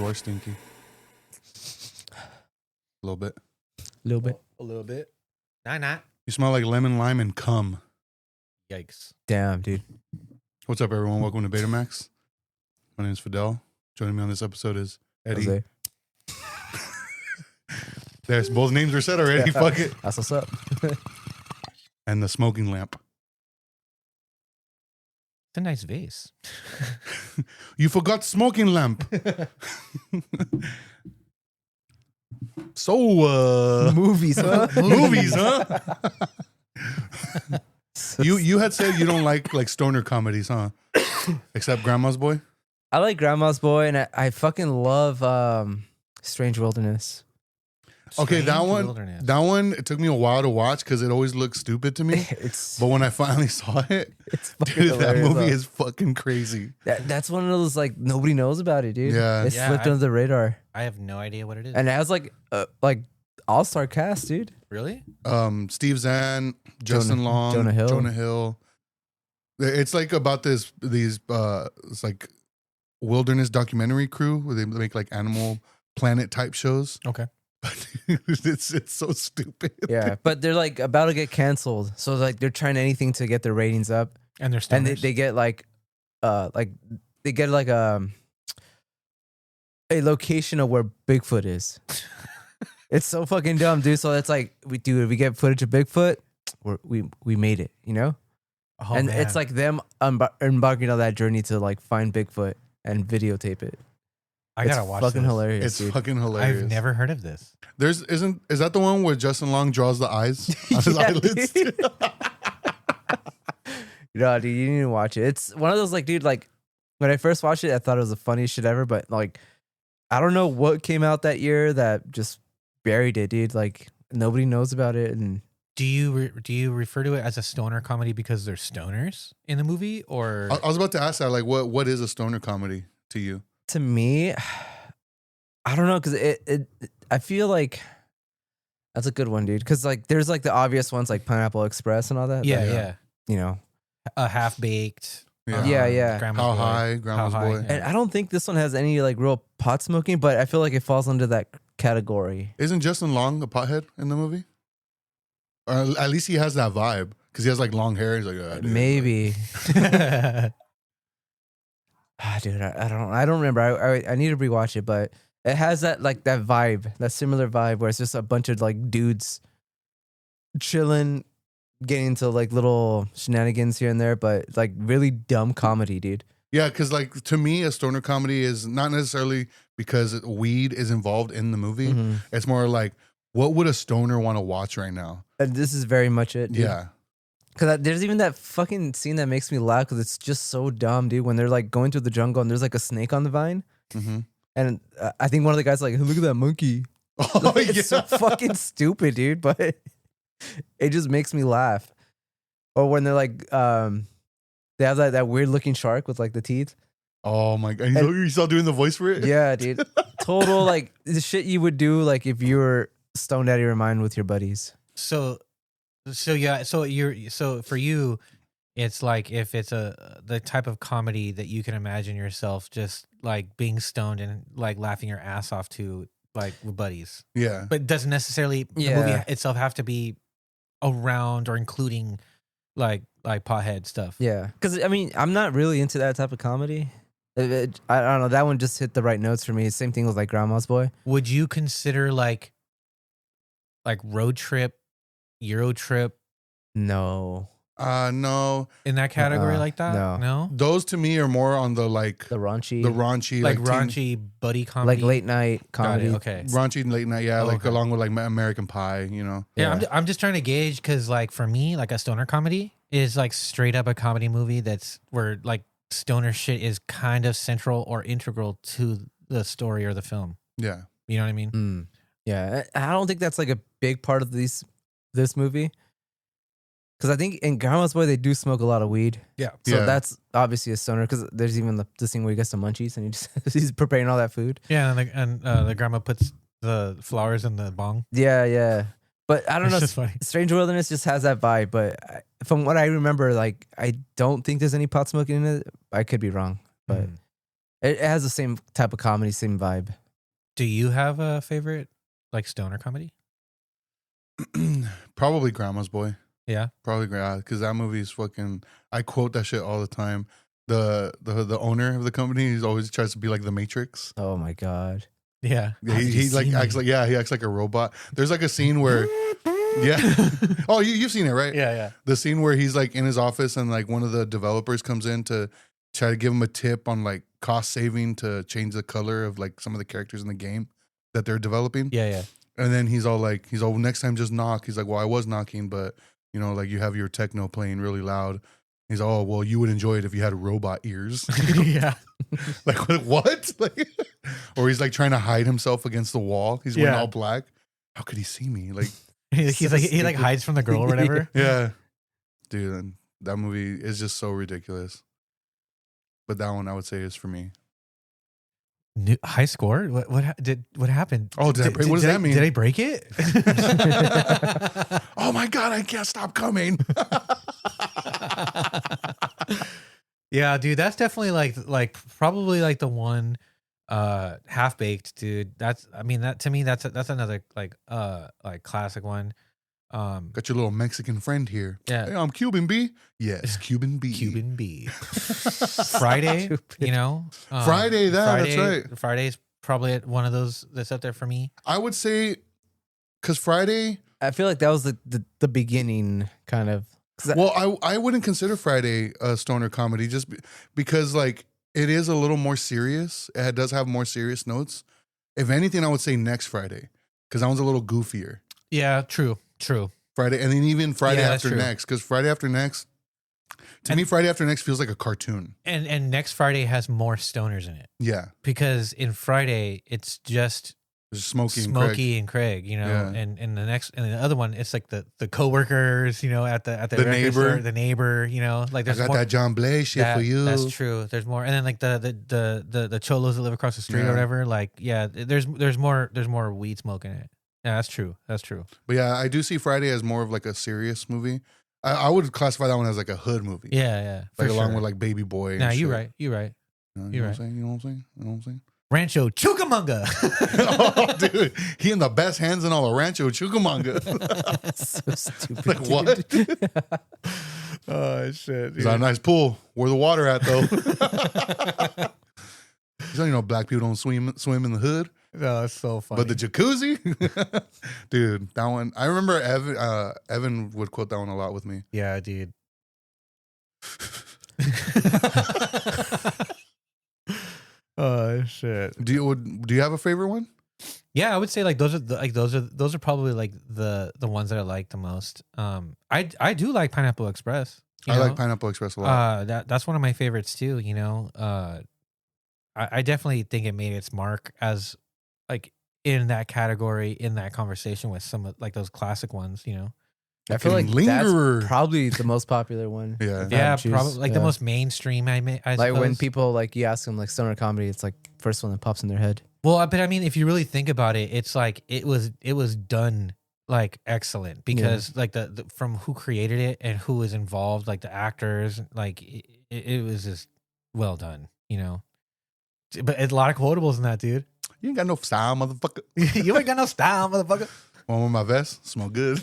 or stinky? A little bit. little bit. A little bit. Not. You smell like lemon, lime, and cum. Yikes. Damn, dude. What's up, everyone? Welcome to Betamax. My name is Fidel. Joining me on this episode is Eddie. Jose. There's both names were said already. Fuck it. That's what's up. And the smoking lamp. It's a nice vase. You forgot smoking lamp. So, Movies, huh? movies, huh? You had said you don't like stoner comedies, huh? Except Grandma's Boy. I like Grandma's Boy, and I fucking love Strange Wilderness. Okay, that Strange one. Wilderness. That one. It took me a while to watch because it always looked stupid to me. But when I finally saw it, It's fucking dude, that hilarious, movie though. is fucking crazy. That's one of those nobody knows about it, dude. Yeah. It Yeah, slipped under the radar, I have no idea what it is. and it has all-star cast, dude. Really? Steve Zahn, Justin Long, Jonah Hill. Jonah Hill. It's about these it's like wilderness documentary crew where they make Animal Planet type shows. Okay. But it's so stupid. Yeah, but they're about to get canceled, so they're trying anything to get their ratings up, And they're and stoners. they get a location of where Bigfoot is. It's so fucking dumb, dude. So it's we get footage of Bigfoot, we made it, you know. Oh, And man. it's them embarking on that journey to find Bigfoot and videotape it. I gotta watch fucking this. hilarious, It's dude. fucking hilarious. I've never heard of this. Is that the one where Justin Long draws the eyes on his Yeah, eyelids? dude. No, dude, you need to watch it. It's one of those dude, when I first watched it, I thought it was the funniest shit ever, but I don't know what came out that year that just buried it, dude. Nobody knows about it, and Do you refer to it as a stoner comedy because there's stoners in the movie, or I was about to ask that. What is a stoner comedy to you? to me, I don't know, because I feel that's a good one, dude. Because there's the obvious ones like Pineapple Express and all that. yeah, but, yeah, you know. a half baked, Yeah. Yeah. Grandma's How Boy. high, Grandma's How high, Boy. yeah. And I don't think this one has any real pot smoking, but I feel it falls under that category. Isn't Justin Long a pothead in the movie? Or at least he has that vibe because he has long hair. He's dude. Maybe. Dude, I don't remember. I need to rewatch it, but it has that that vibe, that similar vibe where it's just a bunch of dudes chilling, getting into little shenanigans here and there, but really dumb comedy, dude. Yeah, because to me, a stoner comedy is not necessarily because weed is involved in the movie. Mhm. It's more what would a stoner want to watch right now? And this is very much it, dude. Yeah. Because there's even that fucking scene that makes me laugh because it's just so dumb, dude. When they're going through the jungle and there's a snake on the vine. Mm-hmm. And I think one of the guys hey, look at that monkey. Oh, It's so fucking stupid, dude. But it just makes me laugh. Or when they're they have that weird looking shark with the teeth. Oh my god! You still doing the voice for it? Yeah, dude. Total the shit you would do if you were stoned out of your mind with your buddies. So yeah. So for you, it's if it's the type of comedy that you can imagine yourself just being stoned and laughing your ass off to with buddies. Yeah. But it doesn't necessarily the Yeah. movie itself have to be around or including pothead stuff. Yeah, because I'm not really into that type of comedy. I don't know. That one just hit the right notes for me. Same thing with Grandma's Boy. Would you consider road trip, Euro trip No. No, in that category like that? no. Those to me are more on the the raunchy, raunchy raunchy buddy comedy, late night Got it, comedy. okay. raunchy late night. Yeah, Okay. along with American Pie. You know. Yeah, I'm just trying to gauge because for me, a stoner comedy is straight up a comedy movie that's where stoner shit is kind of central or integral to the story or the film. Yeah. You know what I mean? Mm. Yeah, I don't think that's a big part of this movie. Because I think in Grandma's Boy they do smoke a lot of weed. Yeah. So Yeah. that's obviously a stoner. Because there's even the scene where he gets the munchies and he's preparing all that food. Yeah, and the grandma puts the flowers in the bong. Yeah. But I don't know. It's just funny. Strange Wilderness just has that vibe. But from what I remember, I don't think there's any pot smoking in it. I could be wrong, but It has the same type of comedy, same vibe. Do you have a favorite like stoner comedy? Probably Grandma's Boy. Yeah. Probably because that movie is fucking. I quote that shit all the time. The owner of the company, he's always tries to be like the Matrix. Oh my god. Yeah. Yeah, he like acts like he acts like a robot. There's like a scene where oh you've seen it, right? Yeah. The scene where he's like in his office and like one of the developers comes in to try to give him a tip on like cost saving to change the color of like some of the characters in the game that they're developing. Yeah. And then he's all next time just knock. He's like, well, I was knocking, but you know, like you have your techno playing really loud. He's oh well, you would enjoy it if you had robot ears. Yeah. Like what? Like, or he's like trying to hide himself against the wall. He's wearing all black. How could he see me? Like He's like he like hides from the girl or whatever. yeah, dude, and that movie is just so ridiculous. But that one I would say is for me. High score? What happened? Oh, what does that mean? Did I break it? Oh my god, I can't stop coming. Yeah, dude, that's definitely like probably like the one Half Baked, dude. That's that to me that's another like classic one. Got your little Mexican friend here. Yeah. Hey, I'm Cuban B. Yes, Cuban B. Cuban B. Friday, you know. Friday, that's right. Friday's probably one of those that's up there for me. I would say because Friday. I feel like that was the beginning, kind of. Well, I wouldn't consider Friday a stoner comedy just because like it is a little more serious. It does have more serious notes. If anything, I would say next Friday because that one's a little goofier. Yeah, true. Friday, and then even Friday Yeah, after next, because Friday after next, to me, Friday after next feels like a cartoon. And next Friday has more stoners in it. Yeah, Because in Friday it's just Smokey and Craig, you know, Yeah. and the other one it's like the coworkers, you know, at the record neighbor. store, the neighbor, you know, like I there's got more, that John Blaze shit for you. That's true. There's more, and then like the cholos that live across the street Yeah. or whatever. Like there's more weed smoke in it. Yeah, that's true. But yeah, I do see Friday as more of like a serious movie. I would classify that one as like a hood movie. Yeah, like for along sure. with like Baby Boy. And Nah, shit. you're right. You know You're what right. I'm saying? You know what I'm saying? Rancho Chucamonga. Oh, dude, he in the best hands in all the Rancho Chucamonga. So stupid. Like what? Oh shit! He's got a nice pool. Where the water at though? You know, black people don't swim in the hood. No, it's so funny. But the jacuzzi, dude, that one. I remember Evan would quote that one a lot with me. yeah, dude. Oh shit! Do you have a favorite one? Yeah, I would say like those are probably like the ones that I like the most. I do like Pineapple Express. I like Pineapple Express a lot. That's one of my favorites too. You know, I definitely think it made its mark as like in that category, in that conversation with some of like those classic ones. You know, I feel like Lingerer. that's probably the most popular one. Yeah. if I had to choose. probably like the most mainstream. I like suppose. when people like you ask them like stoner comedy, it's like first one that pops in their head. Well, but I mean, if you really think about it, it's like it was done like excellent because like the from who created it and who was involved, like the actors, like it was just well done, you know. But it's a lot of quotables in that, dude. You ain't got no style, motherfucker. You ain't got no style, motherfucker. One with my vest, smell good.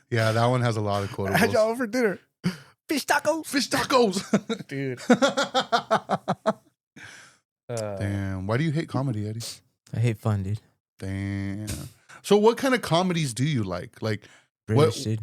Yeah, that one has a lot of quotables. Had y'all for dinner? Fish tacos, dude. dude. Damn, why do you hate comedy, Eddie? I hate fun, dude. Damn. So, what kind of comedies do you like? Like British, dude.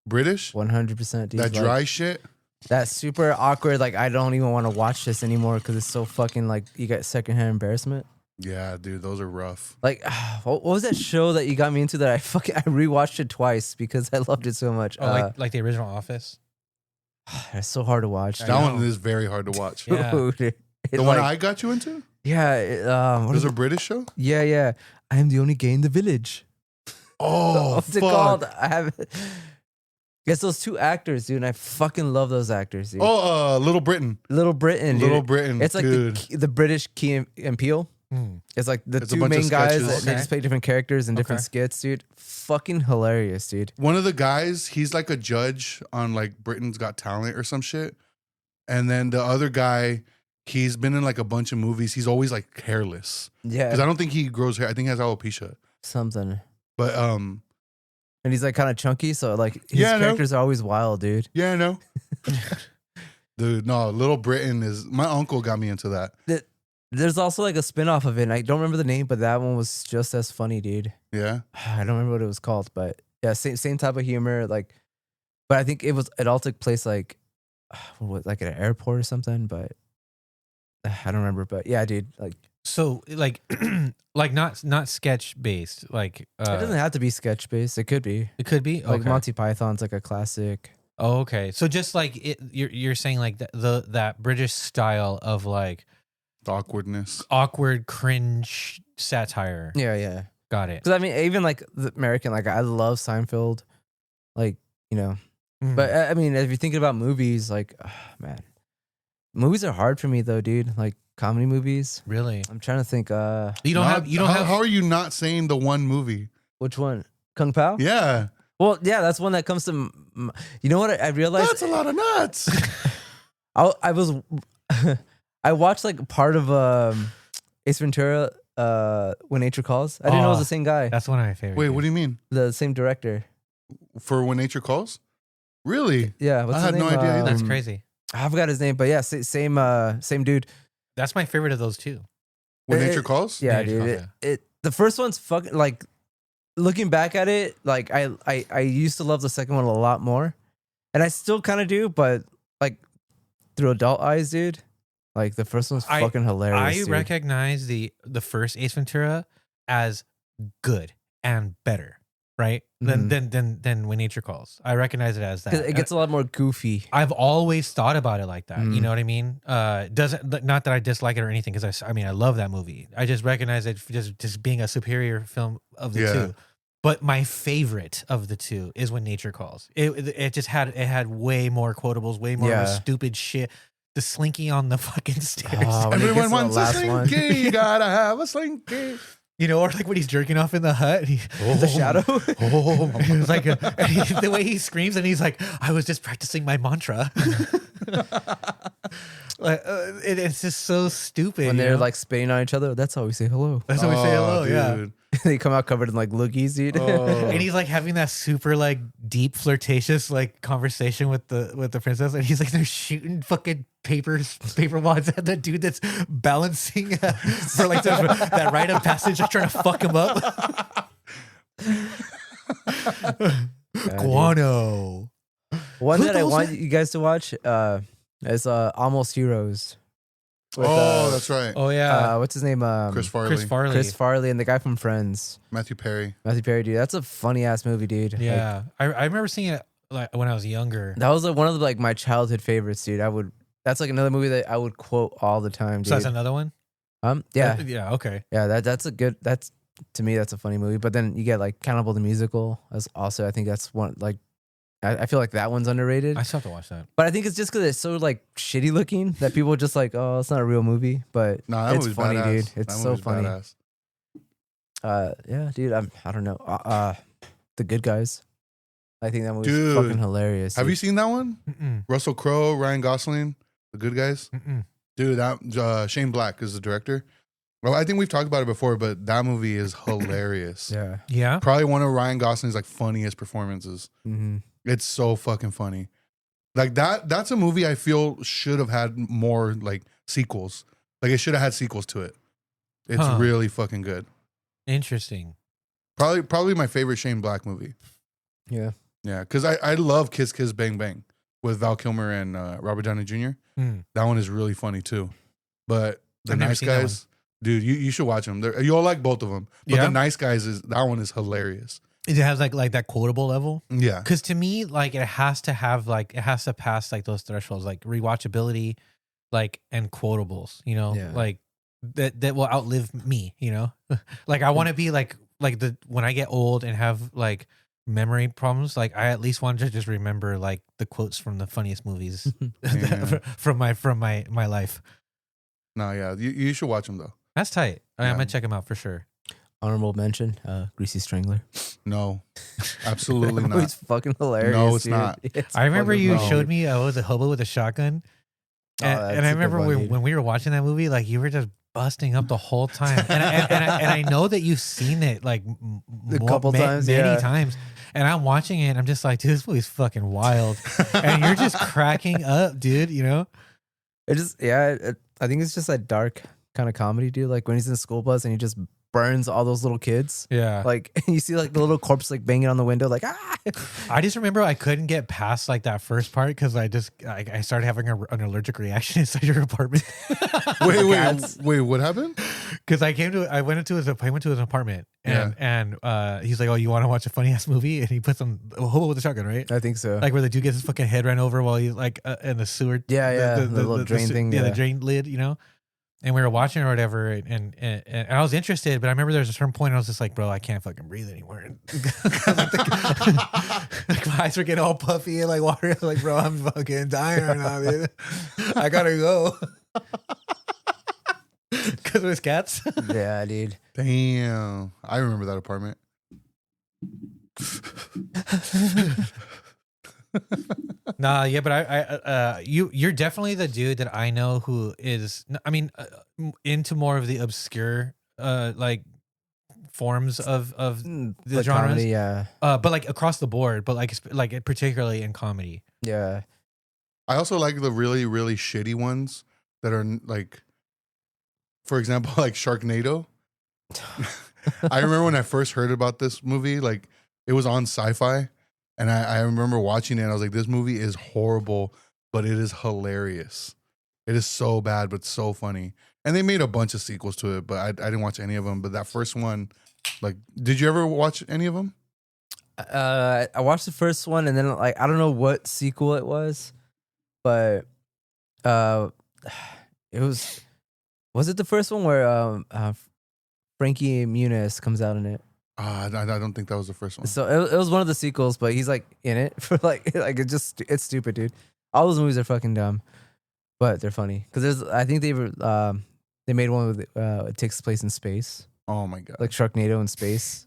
British? 100%, dude. That dry shit. That super awkward. Like I don't even want to watch this anymore because it's so fucking like you got secondhand embarrassment. Yeah, dude, those are rough. Like, what was that show that you got me into that I rewatched it twice because I loved it so much? Oh, like the original Office. It's so hard to watch. That one is very hard to watch. Yeah. Dude, The one I got you into? Yeah. It was a British show? Yeah. I am the only gay in the village. Oh, What's it called? I have. Guess those two actors, dude. And I fucking love those actors, dude. Oh, Little Britain. Little Britain, dude. Little Britain. It's like dude. the British Key and Peele. It's like the It's a two bunch of main guys sketches. that they just play different characters and different Okay. skits, dude. Fucking hilarious, dude. One of the guys, he's like a judge on like Britain's Got Talent or some shit. And then the other guy, he's been in like a bunch of movies. He's always like hairless because Yeah, I don't think he grows hair. I think he has alopecia. something. But And he's like kind of chunky, so like his Yeah, I know. characters are always wild, dude. yeah, I know. Dude, no, Little Britain is my uncle got me into that. There's also like a spin-off of it. And I don't remember the name, but that one was just as funny, dude. Yeah. I don't remember what it was called, but yeah, same type of humor. Like, but I think it all took place like, like at an airport or something. But I don't remember. But yeah, dude, like So like like not sketch based. Like it doesn't have to be sketch based. It could be it could be like okay. Monty Python's like a classic. Oh, okay. So just like you're saying like that British style of like The awkwardness. awkward cringe satire. Yeah, yeah. Got it. Because I mean, even like the American, like I love Seinfeld, like you know. Mm. But I mean, if you're thinking about movies, like man, movies are hard for me though, dude. Like comedy movies. Really, I'm trying to think. you don't have. How are you not saying the one movie? Which one? Kung Pao? Yeah. Well, yeah, that's one that comes to. You know what? I realized That's a lot of nuts. I was. I watched like part of Ace Ventura, When Nature Calls. I didn't know it was the same guy, That's one of my favorites. Wait, what do you mean? the same director. For When Nature Calls? Really? Yeah, what's I his had no name? idea either. That's crazy. I forgot his name, but yeah, same dude. That's my favorite of those two. When It- Nature Calls? Yeah, Nature dude. Calls, It the first one's fucking like. Looking back at it, like I used to love the second one a lot more, and I still kind of do, but like through adult eyes, dude. Like the first one's fucking hilarious. I dude. recognize the first Ace Ventura as good and better, right? Mhm. Than When Nature Calls. I recognize it as that. 'Cause it gets a lot more goofy. I've always thought about it like that. You Mm. know what I mean? Doesn't not that I dislike it or anything, because I mean I love that movie. I just recognize it just being a superior film of the Yeah. two. But my favorite of the two is When Nature Calls. It just had way more quotables, way more Yeah. stupid shit. The slinky on the fucking stairs. Oh, when it gets Everyone to the wants a last one. slinky. You gotta have a slinky. You know, or like when he's jerking off in the hut. The shadow. Oh, It's like the way he screams, and he's like, "I was just practicing my mantra." Like, it's just so stupid. When you they're know? like spitting on each other, that's how we say hello. that's how we say hello. Yeah, dude. They come out covered in like loogies, dude. Oh. and he's like having that super like deep flirtatious like conversation with the princess, and he's like they're shooting fucking paper wads at the dude that's balancing for like that rite of passage, like trying to fuck him up. Guano. One Who that I calls want it? you guys to watch is Almost Heroes. With, Oh, that's right. Oh yeah, what's his name? Chris Farley. Chris Farley. Chris Farley and the guy from Friends, Matthew Perry. Matthew Perry, dude. That's a funny ass movie, dude. Like, Yeah, I remember seeing it like when I was younger. that was like one of the, like my childhood favorites, dude. That's like another movie that I would quote all the time, dude. So that's another one. Yeah, Yeah. Okay. yeah. That's to me that's a funny movie. But then you get like Cannibal the Musical. That's also I think that's one like I feel like that one's underrated. I still have to watch that. But I think it's just because it's so like shitty looking that people are just like, oh, it's not a real movie. But Nah, that it's movie's funny, badass. dude. That It's so movie's funny. badass. Yeah, dude. I don't know. The Good Guys. I think that movie's Dude, fucking hilarious. Have dude. you seen that one? Mm-mm. Russell Crowe, Ryan Gosling, The Good Guys. Mm-mm. Dude, that Shane Black is the director. Well, I think we've talked about it before, but that movie is hilarious. Yeah. Yeah. Probably one of Ryan Gosling's like funniest performances. Mm-hmm. It's so fucking funny. Like that's a movie I feel should have had more like sequels. Like it should have had sequels to it. It's Huh. really fucking good. Interesting. Probably my favorite Shane Black movie. Yeah. Yeah, because I love Kiss Kiss Bang Bang with Val Kilmer and Robert Downey Jr. Mm. That one is really funny too. But The I've never Nice seen that Guys, dude, you should watch them. You'll like both of them. But Yeah? The Nice Guys that one is hilarious. It has like that quotable level. Yeah, Because to me, like it has to pass like those thresholds, like rewatchability, like and quotables. You know, Yeah. like that will outlive me. You know, like I want to be like when I get old and have like memory problems. Like I at least want to just remember like the quotes from the funniest movies Yeah. from my life. no, yeah, you should watch them though. That's tight. I'm Yeah. gonna check them out for sure. Honorable mention, Greasy Strangler. No, absolutely That movie's not. fucking hilarious. No, it's dude. not. It's I remember fucking you no. showed me was a hobo with a shotgun. And I remember when we were watching that movie, like you were just busting up the whole time, and I know that you've seen it like a couple times, many times. And I'm watching it, and I'm just like, dude, this movie's fucking wild, and you're just cracking up, dude. You know, it just I think it's just that dark kind of comedy, dude. Like when he's in the school bus and he just burns all those little kids. Yeah, like you see like the little corpse like banging on the window, like ah. I just remember I couldn't get past like that first part because I started having an allergic reaction inside your apartment. wait, what happened? Because I went to his apartment and he's like, oh, you want to watch a funny ass movie? And he puts on Hobo with a Shotgun, right? I think so. Like where the dude gets his fucking head ran over while he's like in the sewer. The little drain thing. The drain lid, you know. And we were watching or whatever, and I was interested, but I remember there was a certain point I was just like, bro, I can't fucking breathe anymore. Like my eyes were getting all puffy and like water. Like, bro, I'm fucking dying right now, dude. I gotta go. Because it was cats. Yeah, dude. Damn. I remember that apartment. Nah, yeah, but you're definitely the dude that I know who is, I mean, into more of the obscure, like forms of the like genres, comedy, yeah. But like across the board, but like particularly in comedy. Yeah. I also like the really, really shitty ones that are like, for example, like Sharknado. I remember when I first heard about this movie, like it was on Sci-Fi. And I remember watching it and I was like, this movie is horrible, but it is hilarious. It is so bad, but so funny. And they made a bunch of sequels to it, but I didn't watch any of them. But that first one, like, did you ever watch any of them? I watched the first one and then like, I don't know what sequel it was, but it was it the first one where Frankie Muniz comes out in it? I don't think that was the first one. So it was one of the sequels, but he's like in it for like it's stupid, dude. All those movies are fucking dumb, but they're funny because I think they made one with it takes place in space. Oh my god, like Sharknado in space.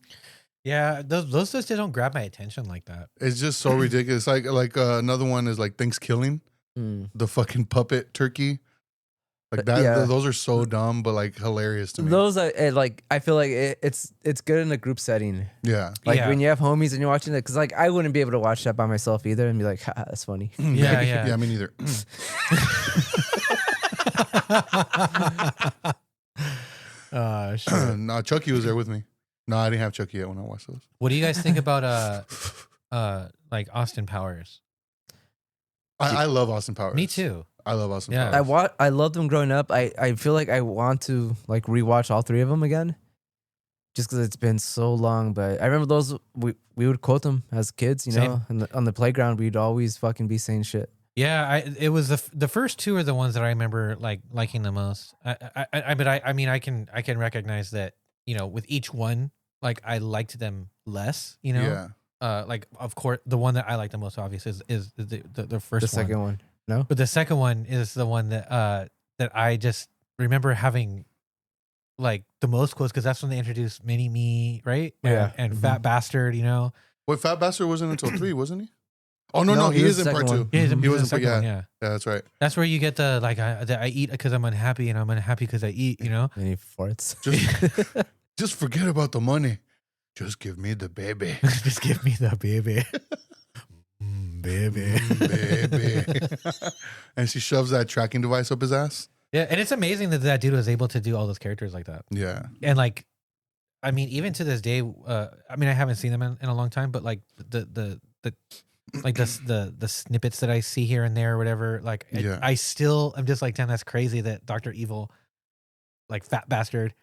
Yeah, those just don't grab my attention like that. It's just so ridiculous. Like another one is like Thanksgiving, the fucking puppet turkey. Like that, yeah. Those are so dumb, but like hilarious to me. Those are like I feel like it's good in a group setting. Yeah, like when you have homies and you're watching it, because like I wouldn't be able to watch that by myself either and be like, ha, that's funny. Yeah, me neither. Shit. No, Chucky was there with me. No, I didn't have Chucky yet when I watched those. What do you guys think about like Austin Powers? I love Austin Powers. Me too. I love Austin Powers. I loved them growing up. I feel like I want to like rewatch all three of them again, just because it's been so long. But I remember those we would quote them as kids, you know, and on the playground we'd always fucking be saying shit. Yeah, it was the first two are the ones that I remember like liking the most. I mean I can recognize that, you know, with each one like I liked them less, you know. Yeah. Like of course the one that I like the most obviously is the first one. The second one. No? But the second one is the one that I just remember having like the most quotes because that's when they introduced Mini Me, right? Yeah. And Fat Bastard, you know. Wait, Fat Bastard wasn't until 3, wasn't he? Oh no, he is in part 2. Yeah, he was in part, yeah. Yeah, that's right. That's where you get the like I eat because I'm unhappy and I'm unhappy because I eat, you know. And he farts. Just forget about the money. Just give me the baby. Just give me the baby. Baby. Baby. And she shoves that tracking device up his ass. Yeah, and it's amazing that dude was able to do all those characters like that. Yeah. And like, I mean, even to this day, I mean, I haven't seen them in a long time, but like the snippets that I see here and there or whatever, like I still I'm just like, damn, that's crazy that Dr. Evil, like Fat Bastard,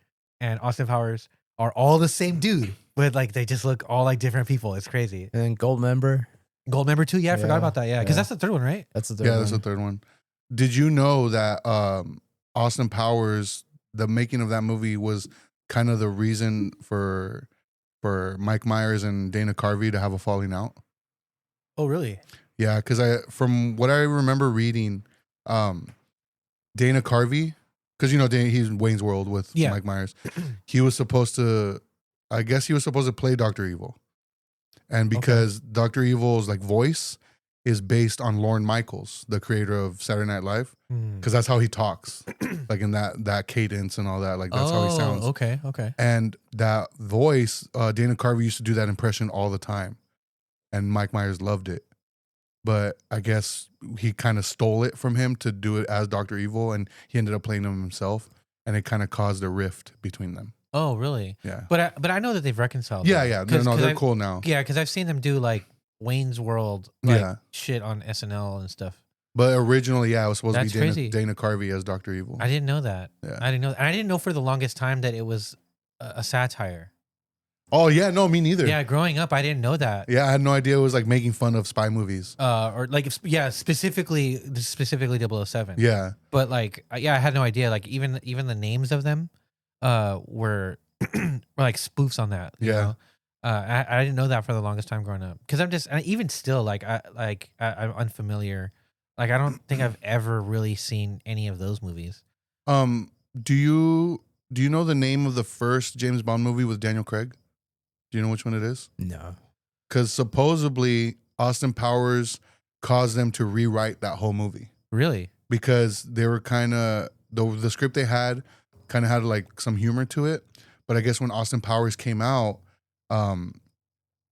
and Austin Powers are all the same dude, but like they just look all like different people. It's crazy. And Goldmember too. Yeah, I forgot about that. Yeah, because that's the third one, right? That's the third one. That's the third one. Did you know that Austin Powers, the making of that movie was kind of the reason for Mike Myers and Dana Carvey to have a falling out? Oh, really? Yeah, because from what I remember reading, Dana Carvey, because you know he's in Wayne's World with Mike Myers, he was supposed to play Dr. Evil. And because Dr. Evil's like voice is based on Lorne Michaels, the creator of Saturday Night Live, Hmm. because that's how he talks, like in that cadence and all that. Like that's how he sounds. Okay. And that voice, Dana Carvey used to do that impression all the time, and Mike Myers loved it. But I guess he kind of stole it from him to do it as Dr. Evil, and he ended up playing him himself, and it kind of caused a rift between them. Oh, really? Yeah. But I know that they've reconciled. Yeah, that. yeah. No, they're cool now. Yeah, because I've seen them do like Wayne's World, shit on SNL and stuff. But originally, it was supposed That's to be crazy. Dana Carvey as Dr. Evil. I didn't know that. Yeah. I didn't know. And I didn't know for the longest time that it was a satire. Oh yeah, no, me neither. Yeah, growing up, I didn't know that. Yeah, I had no idea it was like making fun of spy movies. Or like, specifically 007. Yeah, But like, I had no idea. Like, even the names of them, were like spoofs on that. You Yeah. know? I didn't know that for the longest time growing up. Because I'm just, and even still, like, I'm unfamiliar. Like, I don't think I've ever really seen any of those movies. Do you know the name of the first James Bond movie with Daniel Craig? Do you know which one it is? No. Because supposedly Austin Powers caused them to rewrite that whole movie Really? because they were kind of the script they had kind of had like some humor to it. But I guess when Austin Powers came out,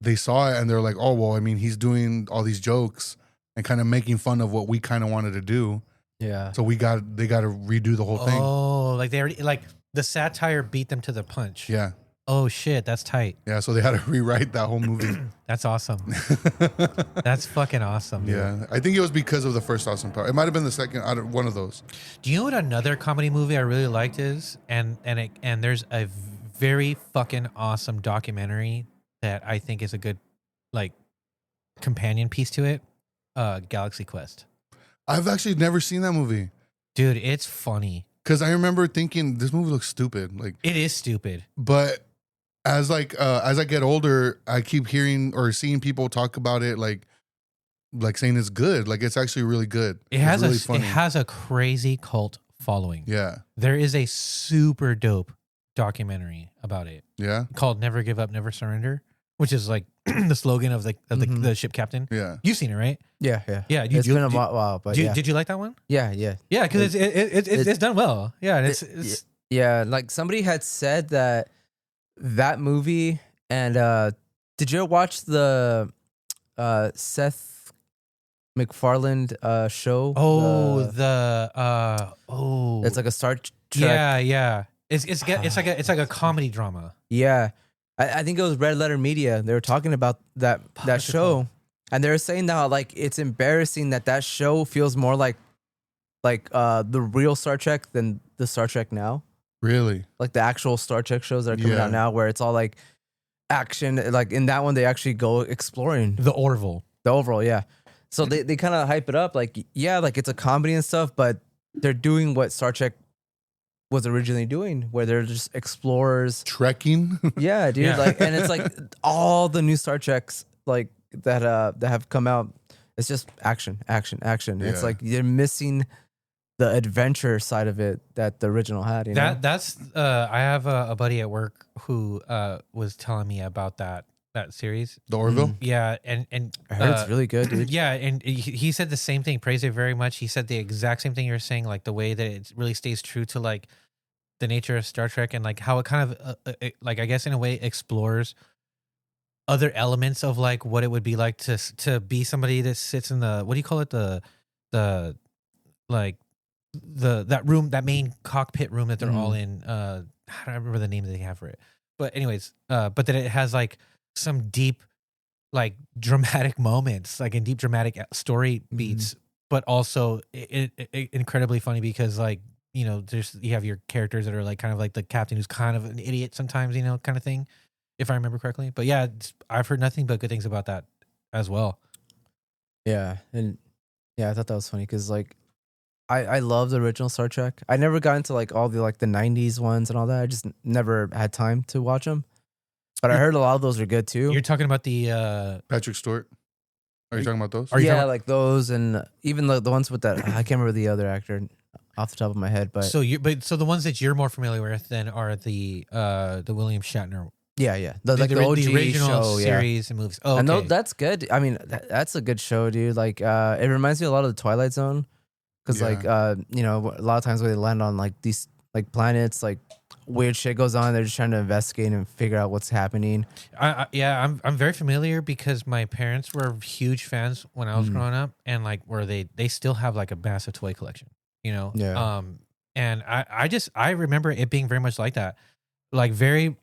they saw it and they're like, oh well, I mean, he's doing all these jokes and kind of making fun of what we kind of wanted to do. Yeah. So they got to redo the whole thing. Oh, like they already, like the satire beat them to the punch. Yeah. Oh shit, that's tight. Yeah, so they had to rewrite that whole movie. That's awesome. That's fucking awesome. Dude. Yeah, I think it was because of the first Austin Powers. It might have been the second out of one of those. Do you know what another comedy movie I really liked is? And there's a very fucking awesome documentary that I think is a good like companion piece to it. Galaxy Quest. I've actually never seen that movie. Dude, it's funny. Because I remember thinking this movie looks stupid. Like It is stupid. But as I get older, I keep hearing or seeing people talk about it like saying it's good. Like it's actually really good. It has really it funny. has a crazy cult following. Yeah. There is a super dope documentary about it Yeah. called Never Give Up, Never Surrender, which is like the slogan of the ship captain. Yeah. You've seen it, right? Yeah. It's been a while, but yeah. Did you like that one? Yeah. Yeah, because it's done well. Yeah, and it's Yeah, like somebody had said that movie, and did you ever watch the Seth MacFarlane show? It's like a Star Trek. yeah. It's like a comedy drama. Yeah, I think it was Red Letter Media. They were talking about that What's it show, called? and they were saying that like it's embarrassing that show feels more like the real Star Trek than the Star Trek now. Really? Like the actual Star Trek shows that are coming out now, where it's all like action. Like in that one, they actually go exploring The Orville. the overall. Yeah, so they kind of hype it up, like like it's a comedy and stuff, but they're doing what Star Trek was originally doing, where they're just explorers. Trekking? Yeah, dude. Yeah. Like, and it's like all the new Star Treks like that have come out. It's just action. It's like you're missing the adventure side of it that the original had. You know? That's I have a buddy at work who was telling me about that series. The Orville? Yeah, and I heard it's really good, dude. yeah, and he said the same thing, praised it very much. He said the exact same thing you're saying, like the way that it really stays true to like the nature of Star Trek and like how it kind of like I guess in a way explores other elements of like what it would be like to be somebody that sits in the, what do you call it, the like that room, that main cockpit room that they're all in. I don't remember the name that they have for it, but anyways, but that it has like some deep, like dramatic moments, like in deep dramatic story beats, but also incredibly funny because like, you know, you have your characters that are like kind of like the captain who's kind of an idiot sometimes, you know, kind of thing, if I remember correctly. But yeah, I've heard nothing but good things about that as well. Yeah, and yeah, I thought that was funny because like I love the original Star Trek. I never got into like all the like the 90s ones and all that. I just never had time to watch them. But I heard a lot of those are good too. You're talking about the Patrick Stewart? Are you talking about those? Yeah, like those, and even the ones with that. I can't remember the other actor off the top of my head, but so the ones that you're more familiar with then are the William Shatner Yeah. The OG original show, yeah. series and movies. Oh, I know okay. that's good. I mean, that's a good show, dude. Like, it reminds me a lot of the Twilight Zone, because Yeah. like, you know, a lot of times when they land on like these like planets, like weird shit goes on. They're just trying to investigate and figure out what's happening. I'm very familiar because my parents were huge fans when I was growing up, and like where they still have like a massive toy collection, you know. Yeah. And I remember it being very much like that, like very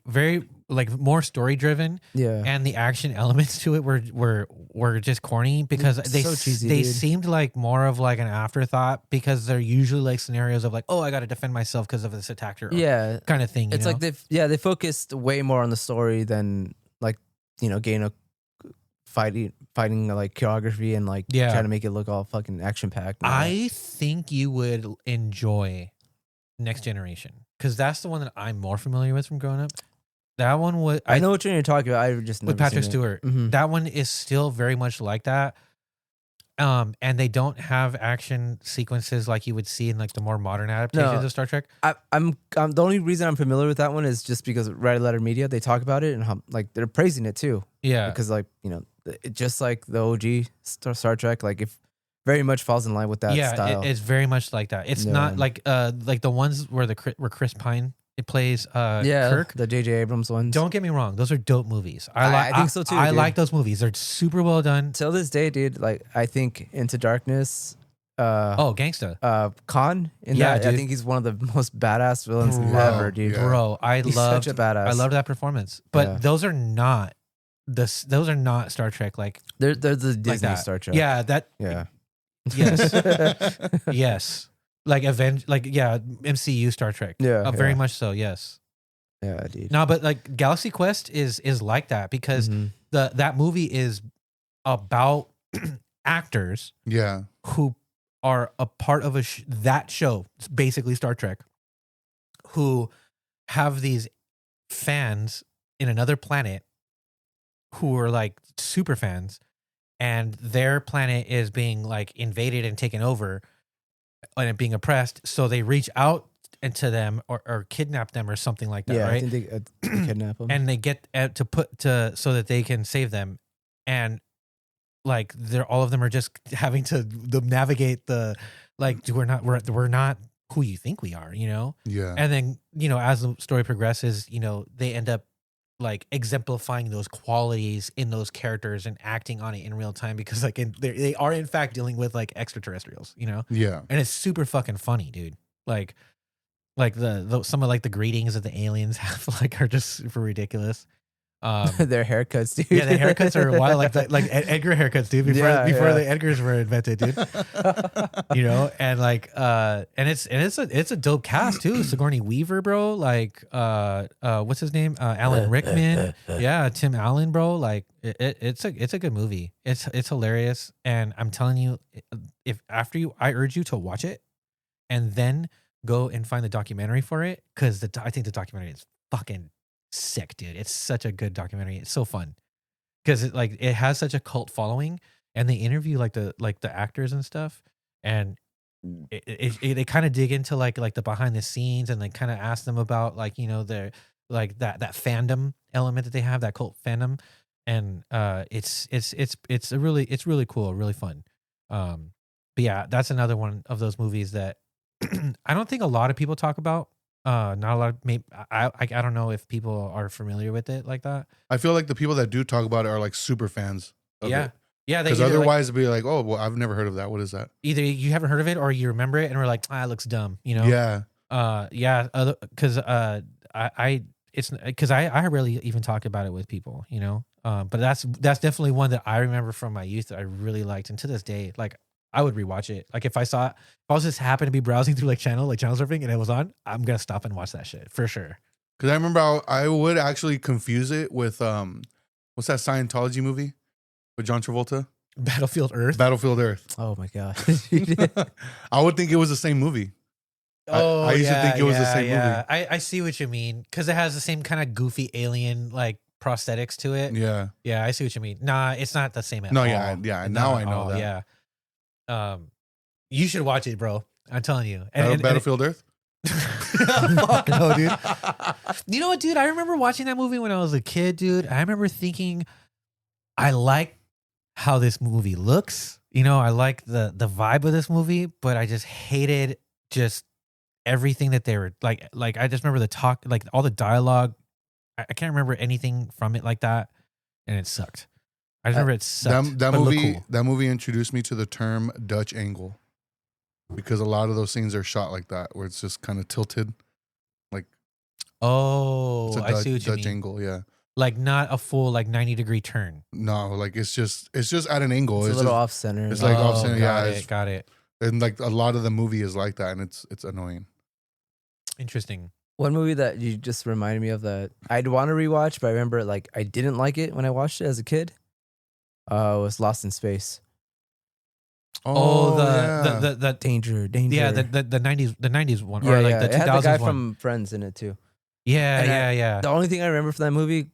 like more story driven. Yeah. And the action elements to it were just corny because So cheesy, they dude. seemed like more of like an afterthought, because they're usually like scenarios of like, oh, I got to defend myself because of this attacker, Yeah. kind of thing. It's like they focused way more on the story than like, you know, getting a fighting like choreography and like trying to make it look all fucking action packed. I think you would enjoy Next Generation, because that's the one that I'm more familiar with from growing up. That one was I know what you're talking about. I just with never Patrick seen it. Stewart. Mhm. That one is still very much like that. And they don't have action sequences like you would see in like the more modern adaptations of Star Trek. I'm the only reason I'm familiar with that one is just because Red Letter Media, they talk about it and how, like, they're praising it too. Yeah, Because like, you know, it, just like the OG Star Trek, like if very much falls in line with that style. it's very much like that. It's not like the ones where where Chris Pine it plays Kirk. The J.J. Abrams ones. Don't get me wrong; those are dope movies. I think so too, I dude. like those movies. They're super well done. Till this day, dude, like I think Into Darkness, Gangsta. Khan in Yeah, that, I dude. think he's one of the most badass villains Bro, ever, dude. yeah. Bro, He's such a badass. I loved that performance. But Yeah. those are not those are not Star Trek like They're the Disney like that. Star Trek. Yeah, that Yeah. yes. Yes. Like MCU Star Trek. Yeah, Very yeah. much so, yes. Yeah, dude. No, but like Galaxy Quest is like that, because Mhm. that movie is about actors Yeah. who are a part of that show, it's basically Star Trek, who have these fans in another planet who are like super fans, and their planet is being like invaded and taken over and it being oppressed. So they reach out into them or kidnap them or something like that, Yeah, right? I think they kidnap him. And they get so that they can save them, and like all of them are just having to navigate the like we're not who you think we are, you know. Yeah. And then, you know, as the story progresses, you know, they end up like exemplifying those qualities in those characters and acting on it in real time, because like they are in fact dealing with like extraterrestrials, you know. Yeah. And it's super fucking funny, dude. Like the some of like the greetings that the aliens have like are just super ridiculous. Their haircuts, dude. Yeah, the haircuts are wild, like Edgar haircuts, dude. Before Yeah. the Edgars were invented, dude. You know, and like and it's a dope cast too. Sigourney Weaver, bro. Like what's his name? Alan Rickman. Yeah, Tim Allen, bro. Like it's a good movie. It's hilarious, and I'm telling you, if I urge you to watch it, and then go and find the documentary for it, because I think the documentary is fucking sick, dude. It's such a good documentary. It's so fun because it has such a cult following, and they interview like the actors and stuff, and they kind of dig into like the behind the scenes, and they kind of ask them about like, you know, their like that fandom element that they have, that cult fandom, and it's really cool, really fun. But yeah, that's another one of those movies that I don't think a lot of people talk about. Not a lot. Maybe I don't know if people are familiar with it like that. I feel like the people that do talk about it are like super fans of Yeah. it. Yeah, Because otherwise it'd be like, oh, well, I've never heard of that. What is that? either you haven't heard of it or you remember it and we're like, it looks dumb, you know? Yeah. Yeah. Because I rarely even talk about it with people, you know. But that's definitely one that I remember from my youth that I really liked, and to this day, like I would rewatch it. Like if I was just happened to be browsing through like channel surfing and it was on, I'm gonna stop and watch that shit for sure. Because I remember I would actually confuse it with what's that Scientology movie with John Travolta? Battlefield Earth. Battlefield Earth. Oh my god. I would think it was the same movie. I used to think it was the same movie. I see what you mean, because it has the same kind of goofy alien like prosthetics to it. Yeah. Yeah, I see what you mean. Nah, it's not the same at No, all. yeah. Now Not I at know all, that. Yeah. You should watch it, bro. I'm telling you. And Battlefield Earth? Fuck no, dude. You know what, dude? I remember watching that movie when I was a kid, dude. I remember thinking, I like how this movie looks. You know, I like the vibe of this movie, but I just hated just everything that they were like. Like I just remember the talk, like all the dialogue. I can't remember anything from it like that, and it sucked. I just remember it sucked. That but it looked movie, cool. that movie introduced me to the term Dutch angle, because a lot of those scenes are shot like that, where it's just kind of tilted. Like Oh, it's a I see what you Dutch mean. angle, yeah. Like not a full like 90-degree turn. No, like it's just at an angle. It's a It's little just, off center. it's like off Oh, center, got yeah. it, got it. And like a lot of the movie is like that, and it's annoying. Interesting. One movie that you just reminded me of that I'd want to rewatch, but I remember like I didn't like it when I watched it as a kid. Was Lost in Space. Oh, yeah. the Danger. yeah, the 90s one, Yeah, or like yeah. the It had the 2000s guy one. from Friends in it too. Yeah, And yeah. The only thing I remember from that movie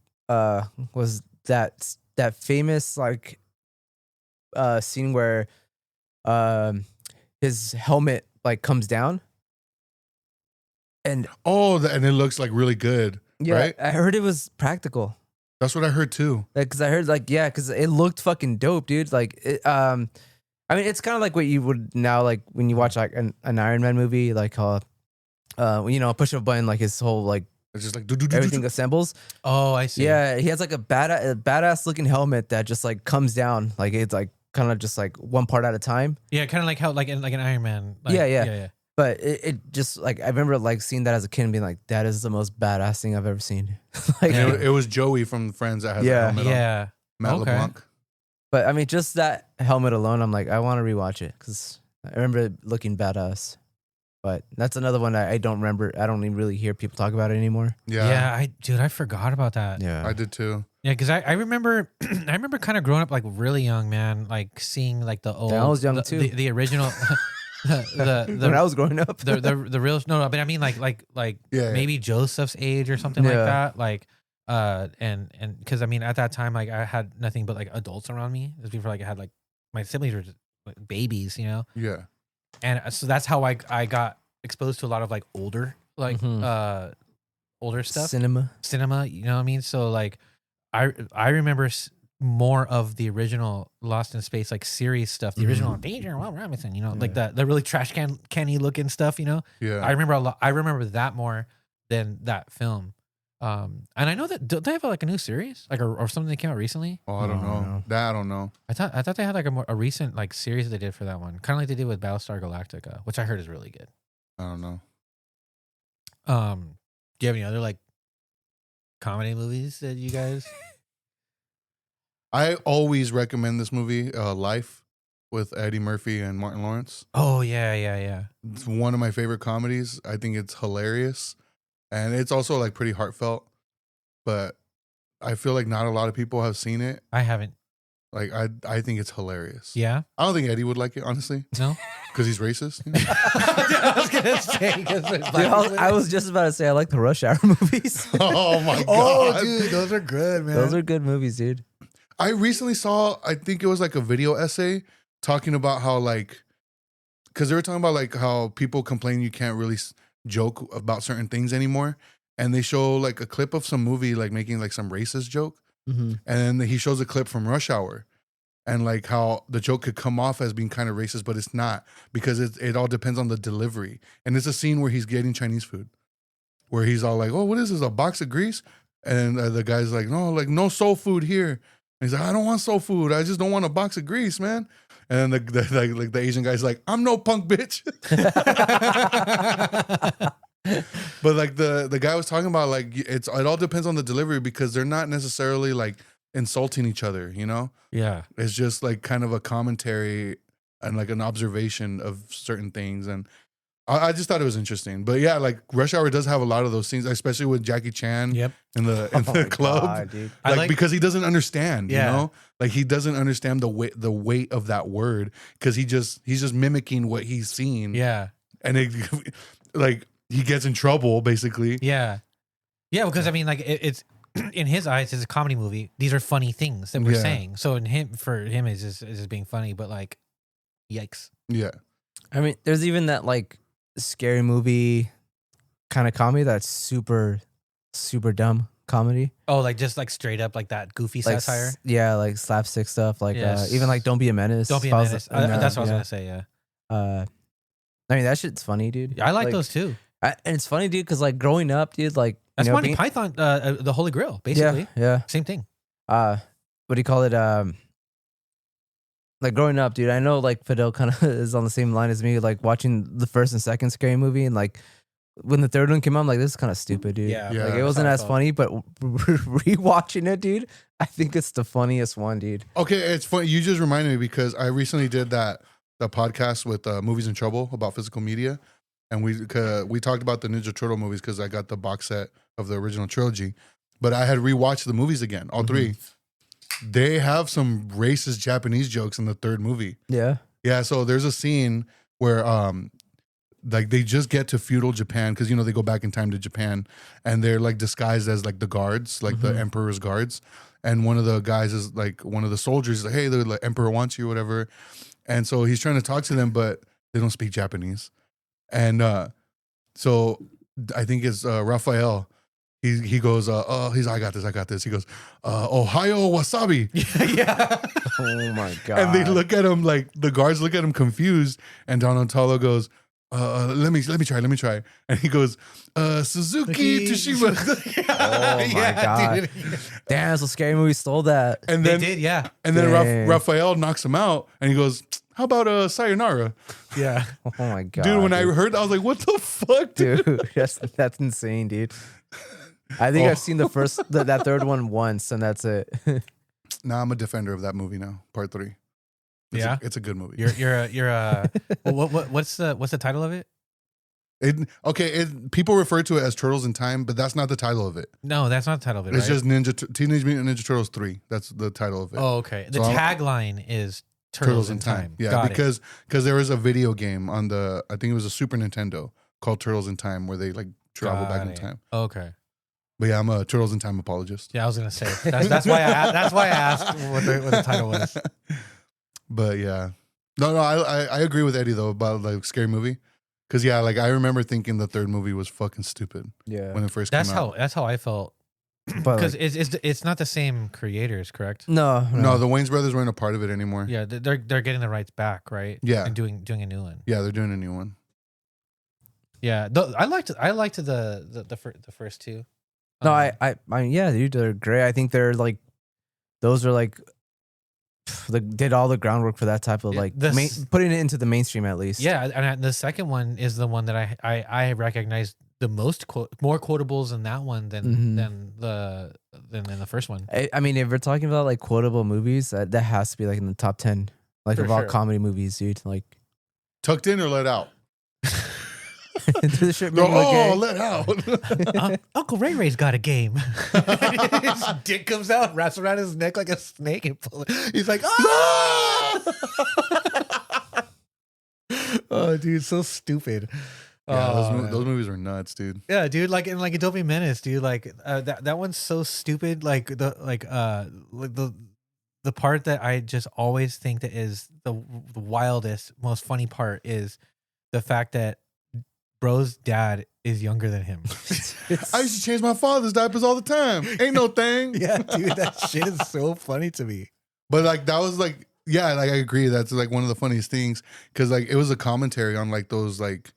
was that famous like scene where his helmet like comes down. And and it looks like really good. yeah, Right? I heard it was practical. That's what I heard too. Because I heard because it looked fucking dope, dude. Like, I mean, it's kind of like what you would now like when you watch like an Iron Man movie, like push a button, like his whole like It's just like everything assembles. Oh, I see. Yeah, he has like a badass looking helmet that just like comes down, like it's like kind of just like one part at a time. Yeah, kind of like how like an Iron Man. Like, Yeah. But it just like I remember like seeing that as a kid and being like, that is the most badass thing I've ever seen. Like, Yeah. it was Joey from Friends that had Yeah. the helmet on. Yeah. Matt Okay. LeBlanc. but I mean, just that helmet alone, I'm like, I want to rewatch it because I remember it looking badass. But that's another one I don't remember. I don't even really hear people talk about it anymore. Yeah. Dude, I forgot about that. Yeah, I did too. Yeah, because I remember I remember kind of growing up like really young, man, like seeing like the old. I was young too. The original. when I was growing up, the real no, but I mean like Yeah. maybe Joseph's age or something like Yeah. that, like and because I mean at that time like I had nothing but like adults around me. It was before like I had like my siblings were just like babies, you know, Yeah. and so that's how I got exposed to a lot of like older older stuff, cinema, you know what I mean? So like I remember more of the original Lost in Space like series stuff, the original Danger Will Robinson, you know, like the really trash canny looking stuff, you know. Yeah. I remember a lot. I remember that more than that film. And I know that don't they have like a new series, like or something that came out recently? Oh, I don't No, know. no. That I don't know. I thought they had like a recent like series that they did for that one, kind of like they did with Battlestar Galactica, which I heard is really good. I don't know. Do you have any other like comedy movies that you guys? I always recommend this movie, Life, with Eddie Murphy and Martin Lawrence. Oh yeah. It's one of my favorite comedies. I think it's hilarious. And it's also like pretty heartfelt. But I feel like not a lot of people have seen it. I haven't. Like I think it's hilarious. Yeah. I don't think Eddie would like it, honestly, No. because he's racist. I was gonna say 'cause there's Dude, black people in I it. was just about to say I like the Rush Hour movies. Oh my god. Oh, dude, those are good, man. Those are good movies, dude. I recently saw, I think it was like a video essay talking about how like, because they were talking about like how people complain you can't really joke about certain things anymore. And they show like a clip of some movie like making like some racist joke. Mm-hmm. And then he shows a clip from Rush Hour and like how the joke could come off as being kind of racist, but it's not, because it all depends on the delivery. And it's a scene where he's getting Chinese food where he's all like, oh, what is this, a box of grease? And the guy's like, no soul food here. And he's like, I don't want soul food. I just don't want a box of grease, man. And then the Asian guy's like, I'm no punk bitch. But like the guy was talking about like it all depends on the delivery, because they're not necessarily like insulting each other, you know? Yeah. It's just like kind of a commentary and like an observation of certain things. And I just thought it was interesting. But yeah, like Rush Hour does have a lot of those scenes, especially with Jackie Chan Yep. in the Oh my club. God, dude. I Like, like- because he doesn't understand, Yeah. you know? Like he doesn't understand the weight of that word, because he's just mimicking what he's seen. Yeah. And it like he gets in trouble basically. Yeah. Yeah, because I mean, like it's in his eyes, it's a comedy movie. These are funny things that we're Yeah. saying. So for him, it's just being funny. But like, yikes. Yeah. I mean, there's even that like scary movie kind of comedy that's super, super dumb comedy. Oh, like just like straight up like that goofy Like satire. yeah, like slapstick stuff. Like Yes. even like Don't Be a Menace. Don't be if a I was menace. in that, That's what I was yeah. gonna say. Yeah, I mean that shit's funny, dude. yeah, I like those too. And it's funny, dude, because like growing up, dude, like That's you know, Monty Python, the Holy Grail, basically. yeah. Same thing. What do you call it? Like growing up, dude, I know like Fidel kind of is on the same line as me, like watching the first and second Scary Movie, and like when the third one came out, I'm like, this is kind of stupid, dude. Yeah, Yeah. Like it that's wasn't how I as felt. funny, but rewatching it, dude, I think it's the funniest one, dude. Okay, it's funny. You just reminded me because I recently did the podcast with Movies in Trouble about physical media, and we talked about the Ninja Turtle movies because I got the box set of the original trilogy, but I had rewatched the movies again, all three. They have some racist Japanese jokes in the third movie. Yeah. Yeah, so there's a scene where like they just get to feudal Japan because they go back in time to Japan and they're like disguised as like the guards, like the emperor's guards, and one of the guys is like one of the soldiers is like, hey, the like, emperor wants you or whatever, and so he's trying to talk to them but they don't speak Japanese, and so I think it's Raphael. He goes, he's I got this. He goes, Ohio wasabi. Yeah. Oh my god. And they look at him like the guards look at him confused, and Donatello goes, let me try. And he goes, Suzuki Toshiba. Oh my god. Dude. Damn, so Scary Movie stole that. And They then did, yeah. and then Dang. Raphael knocks him out, and he goes, how about sayonara? Yeah. Oh my god. Dude, when I heard that, I was like, what the fuck, dude? dude, that's insane, dude. I think Oh. I've seen the first that third one once, and that's it. Nah, I'm a defender of that movie now, part 3. Yeah? It's a good movie. You're what's the title of it? People refer to it as Turtles in Time, but that's not the title of it. No, that's not the title of it. It's right? just Teenage Mutant Ninja Turtles 3. That's the title of it. Oh, okay. The So tagline is Turtles in Time. Yeah, Got it. because there was a video game on I think it was a Super Nintendo called Turtles in Time where they like travel Got back in it. time. Okay. But yeah, I'm a Turtles in Time apologist. Yeah, I was gonna say that's why I asked what the title was. But yeah, no, I agree with Eddie though about like Scary Movie, because yeah, like I remember thinking the third movie was fucking stupid Yeah. when it first That's came out. how I felt But because like, it's not the same creators, correct? no, No, the Wayne's brothers weren't a part of it anymore. Yeah, they're getting the rights back, right? Yeah. and doing a new one. Yeah, they're doing a new one. Yeah, I liked the first two. no, I mean, yeah, dude, they're great. I think they're like, those are like, did all the groundwork for that type of Yeah, like this- putting it into the mainstream at least. Yeah, and the second one is the one that I recognize the most more quotables in that one Mhm. than the first one. I mean, if we're talking about like quotable movies, that has to be like in the top 10, like For of all sure. comedy movies, dude. Like, Tucked in or let out? this shit No, make me look gay. let out. Uncle Ray Ray's got a game. His dick comes out, wraps around his neck like a snake, and he's like, "Ah!" Oh, dude, so stupid. Yeah, Oh, those movies were nuts, dude. yeah, dude, like in like a Don't Be Menace, dude, like that one's so stupid. Like the part that I just always think that is the wildest, most funny part is the fact that bro's dad is younger than him. I used to change my father's diapers all the time. Ain't no thing. Yeah, dude, that shit is so funny to me. But like that was like, yeah, like I agree. That's like one of the funniest things because like it was a commentary on like those like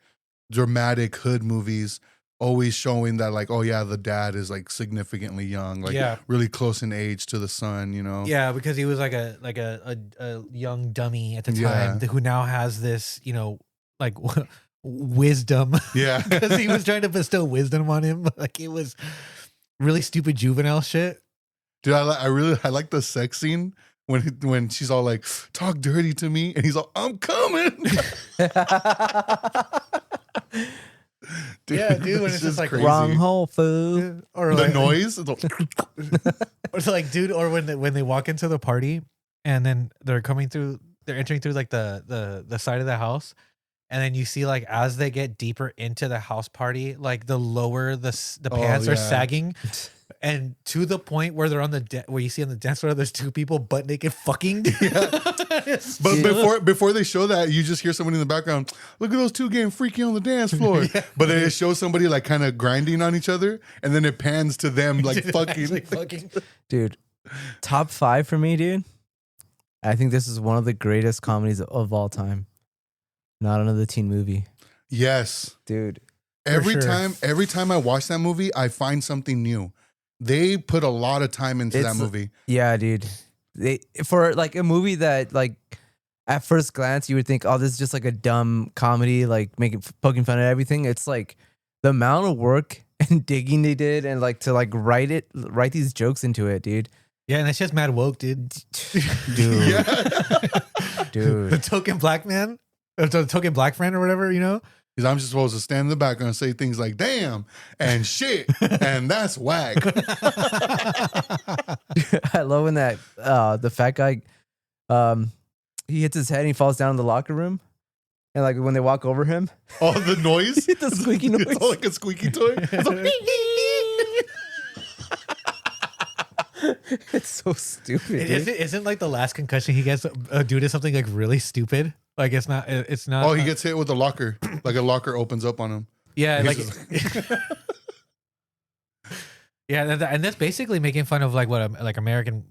dramatic hood movies, always showing that like, oh yeah, the dad is like significantly young, like Yeah. really close in age to the son, you know? Yeah, because he was like a young dummy at the Yeah. time who now has this, like wisdom. Yeah. Because he was trying to bestow wisdom on him. Like it was really stupid juvenile shit. Dude, I like the sex scene when she's all like, talk dirty to me, and he's all, I'm coming. Yeah, dude, when this it's just is like crazy. Wrong hole, fool. Or The like, noise. It's all- or it's like, dude, or when they walk into the party and then they're entering through like the side of the house, and then you see like as they get deeper into the house party, like the lower the pants are sagging, and to the point where they're on the where you see on the dance floor, there's two people butt naked fucking. But before they show that, you just hear somebody in the background. Look at those two getting freaky on the dance floor. But then it shows somebody like kind of grinding on each other, and then it pans to them like fucking. Dude, top 5 for me, dude. I think this is one of the greatest comedies of all time. Not another teen movie. Yes, dude. Every time I watch that movie, I find something new. They put a lot of time into that movie. Yeah, dude. For like a movie that like at first glance you would think, oh, this is just like a dumb comedy, like poking fun at everything. It's like the amount of work and digging they did, and like to like write these jokes into it, dude. Yeah, and it's just mad woke, dude. Dude. Yeah. Dude. The token black man, or the token black friend, or whatever, you know. Because I'm just supposed to stand in the background and say things like "damn" and "shit" and "that's whack." I love when that the fat guy, he hits his head and he falls down in the locker room, and like when they walk over him, Oh, the noise, the squeaky noise, it's all like a squeaky toy. It's like, it's so stupid. Isn't like the last concussion he gets due to something like really stupid? Like it's not. oh, he gets hit with a locker. Like a locker opens up on him. Yeah, like. He's Yeah, and that's basically making fun of like like American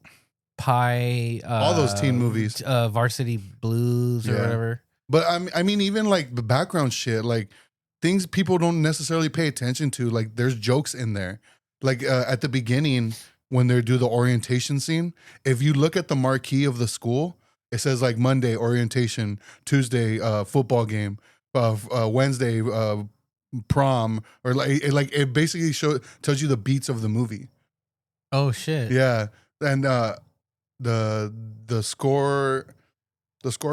Pie, all those teen movies, Varsity Blues or whatever. But I mean, even like the background shit, like things people don't necessarily pay attention to. Like there's jokes in there. Like at the beginning when they do the orientation scene, if you look at the marquee of the school, it says like Monday orientation, Tuesday football game, Wednesday prom, or like it basically tells you the beats of the movie. Oh shit! Yeah, and the score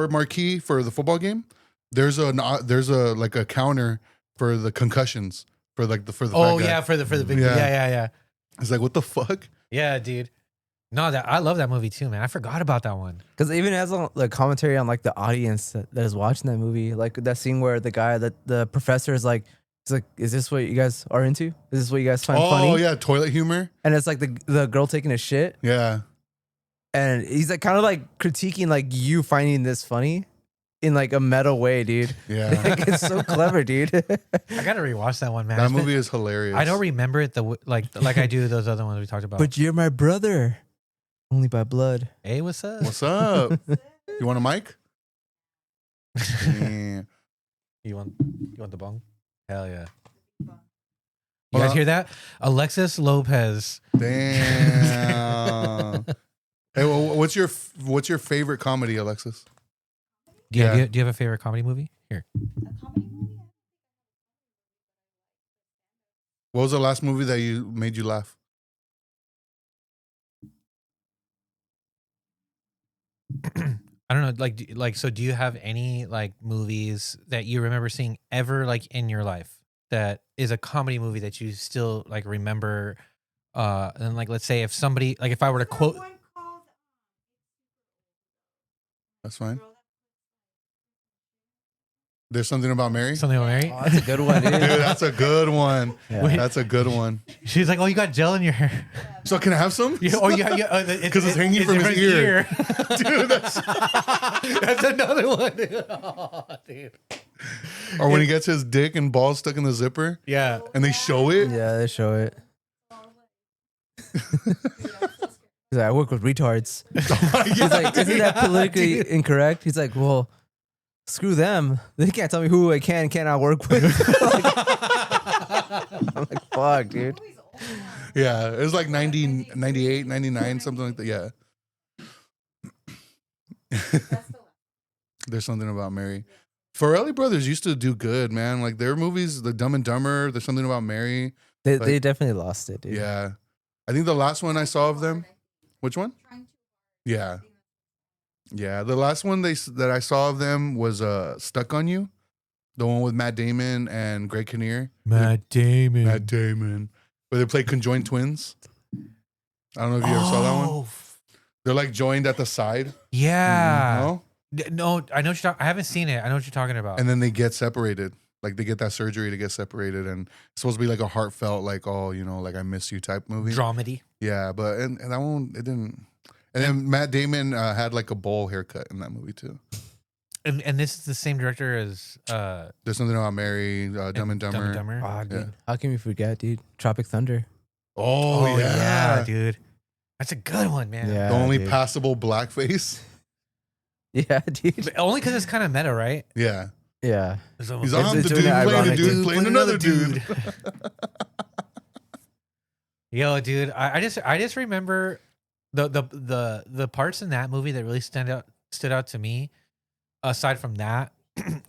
marquee for the football game. There's a like a counter for the concussions for the oh yeah, for the big yeah. It's like, what the fuck? Yeah, dude. No, I love that movie too, man. I forgot about that one. Because it even has a commentary on like the audience that is watching that movie. Like that scene where the professor is like, he's like, is this what you guys are into? Is this what you guys find funny? Oh yeah, toilet humor. And it's like the girl taking a shit. Yeah. And he's like kind of like critiquing like you finding this funny in like a meta way, dude. Yeah. Like, it's so clever, dude. I gotta rewatch that one, man. That movie is hilarious. I don't remember it like I do those other ones we talked about. But you're my brother. Only by blood. Hey, what's up? What's up? You want a mic? Yeah. You want the bong? Hell yeah. You guys hear that? Alexis Lopez. Damn. Hey, well, what's your favorite comedy, Alexis? Do you have a favorite comedy movie? Here. What was the last movie that made you laugh? I don't know, so do you have any like movies that you remember seeing ever like in your life that is a comedy movie that you still like remember? And like, let's say if somebody, like if I were to quote. That's fine. There's Something About Mary? Something About Mary? Oh, that's a good one, dude. Dude, that's a good one. Yeah. That's a good one. She's like, oh, you got gel in your hair. So can I have some? Yeah, oh, yeah. Because it's hanging from his ear. Dude, that's another one. Oh, dude. Or when he gets his dick and balls stuck in the zipper. Yeah. And they show it. Yeah, they show it. He's like, I work with retards. He's like, isn't that politically incorrect? He's like, well, screw them. They can't tell me who I can and cannot work with. I'm like, fuck, dude. Yeah, it was like 90, 98, 99, something like that. Yeah. There's Something About Mary. Farrelly Brothers used to do good, man. Like their movies, The Dumb and Dumber, There's Something About Mary. They definitely lost it, dude. Yeah. I think the last one I saw of them. Which one? Yeah. Yeah. The last one that I saw of them was Stuck on You. The one with Matt Damon and Greg Kinnear. Matt Damon. Where they play conjoined twins. I don't know if you ever saw that one. They're like joined at the side. Yeah. No? No, I know what you're I haven't seen it. I know what you're talking about. and then they get separated. Like they get that surgery to get separated, and it's supposed to be like a heartfelt, like, oh, you know, like I miss you type movie. Dramedy. Yeah, but and that one it didn't. And then Matt Damon had like a bowl haircut in that movie too. And this is the same director as There's something about Mary, Dumb and Dumber. Ah, dude. Yeah. How can we forget, dude? Tropic Thunder. Oh, yeah. dude. That's a good one, man. Yeah. The only dude. passable blackface. Yeah, dude. But only because it's kind of meta, right? Yeah. Yeah. He's It's on the doing dude it playing a ironically. dude playing another dude. Yo, dude, I just remember the parts in that movie that really stood out to me. Aside from that,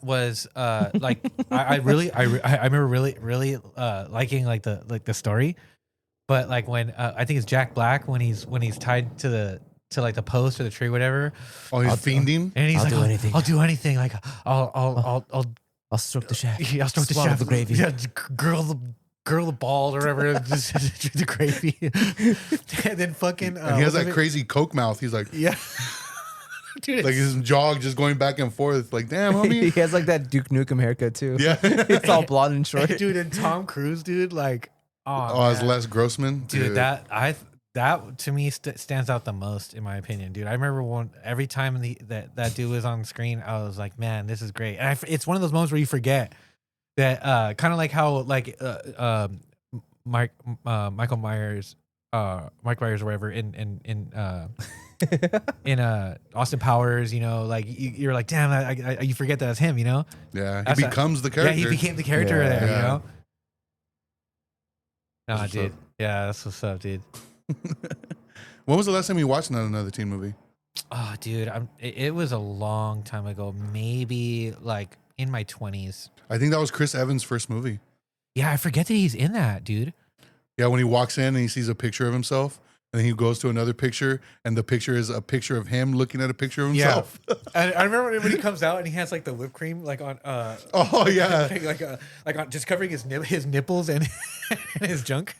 was like I remember really liking like the story, but like when I think it's Jack Black when he's tied to like the post or the tree, whatever. Oh, he's fiending. And he's I'll like, do anything. I'll do anything. Like I'll stroke the shaft. Yeah, I'll stroke the Swallow shaft. the gravy. Yeah, girl the ball or whatever. Just the gravy. And then fucking. And he has that crazy Coke mouth. He's like, Yeah. Dude, like his jog just going back and forth. Like, damn, homie. He has like that Duke Nukem haircut too. Yeah. It's all blonde and short. dude, and Tom Cruise, dude, like, Oh, as man. Les Grossman. Dude, that to me stands out the most in my opinion, dude. I remember every time that dude was on screen, I was like, man, this is great. And it's one of those moments where you forget that, kind of like how like Michael Myers, Mike Myers or whatever in Austin Powers, you know, like you're like, damn, you forget that it's him, you know? Yeah, That's he becomes the character. Yeah, he became the character Yeah. there, Yeah. you know? Nah, That's what's dude. up. Yeah, that's what's up, dude. When was the last time you watched another teen movie? Oh, dude, it was a long time ago. Maybe like in my 20s. I think that was Chris Evans' first movie. Yeah, I forget that he's in that, dude. Yeah, when he walks in and he sees a picture of himself, and then he goes to another picture, and the picture is a picture of him looking at a picture of himself. I remember when he comes out and he has like the whipped cream like on Oh yeah. like on just covering his nipples and his junk.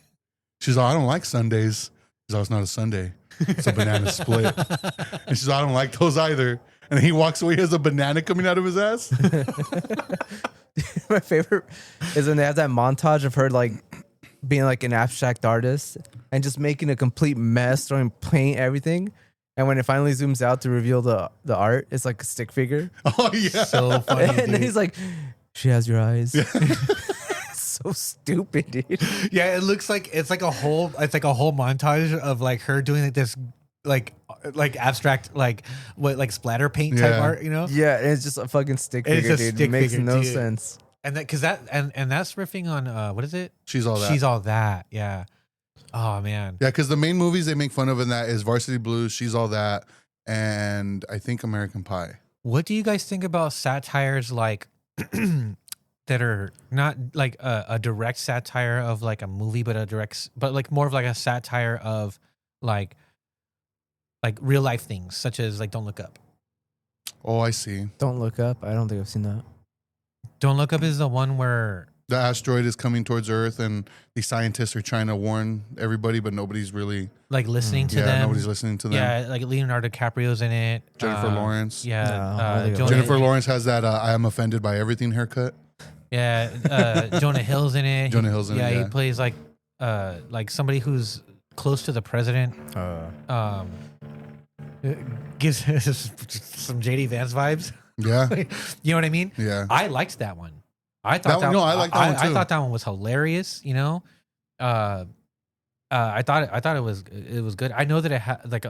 She's like, I don't like Sundays. He's like, it's not a Sunday. It's a banana split. And she's like, I don't like those either. And then he walks away, he has a banana coming out of his ass. My favorite is when they have that montage of her like being like an abstract artist and just making a complete mess, throwing paint, everything. And when it finally zooms out to reveal the art, it's like a stick figure. Oh yeah. So funny. And then dude. he's like, she has your eyes. So stupid, dude. Yeah, it looks like it's like a whole montage of like her doing like this like abstract like splatter paint type Yeah. art, you know? Yeah, and it's just a fucking stick It's figure, a dude. stick It makes figure, no dude. sense. And that because that and that's riffing on what is it? She's all that. She's all that. Yeah. Oh man. Yeah, because the main movies they make fun of in that is Varsity Blues, She's All That, and I think American Pie. What do you guys think about satires like that are not like a direct satire of like a movie, but like more of like a satire of like real life things, such as like Don't Look Up. Oh, I see. Don't Look Up. I don't think I've seen that. Don't Look Up is the one where The asteroid is coming towards Earth, and the scientists are trying to warn everybody, but nobody's really, like listening to yeah, them. nobody's listening to them. Yeah, like Leonardo DiCaprio's in it. Jennifer Lawrence. Yeah, No, I don't think I've Jonah, Jennifer Lawrence has that I am offended by everything haircut. Yeah, Jonah Hill's in it. Jonah Hill's in it, Yeah, yeah. he plays like somebody who's close to the president. Gives some JD Vance vibes. Yeah. You know what I mean? Yeah. I liked that one. I thought That one- no, I liked that one I too. thought that one was hilarious. You know, I thought it was good. I know that it had like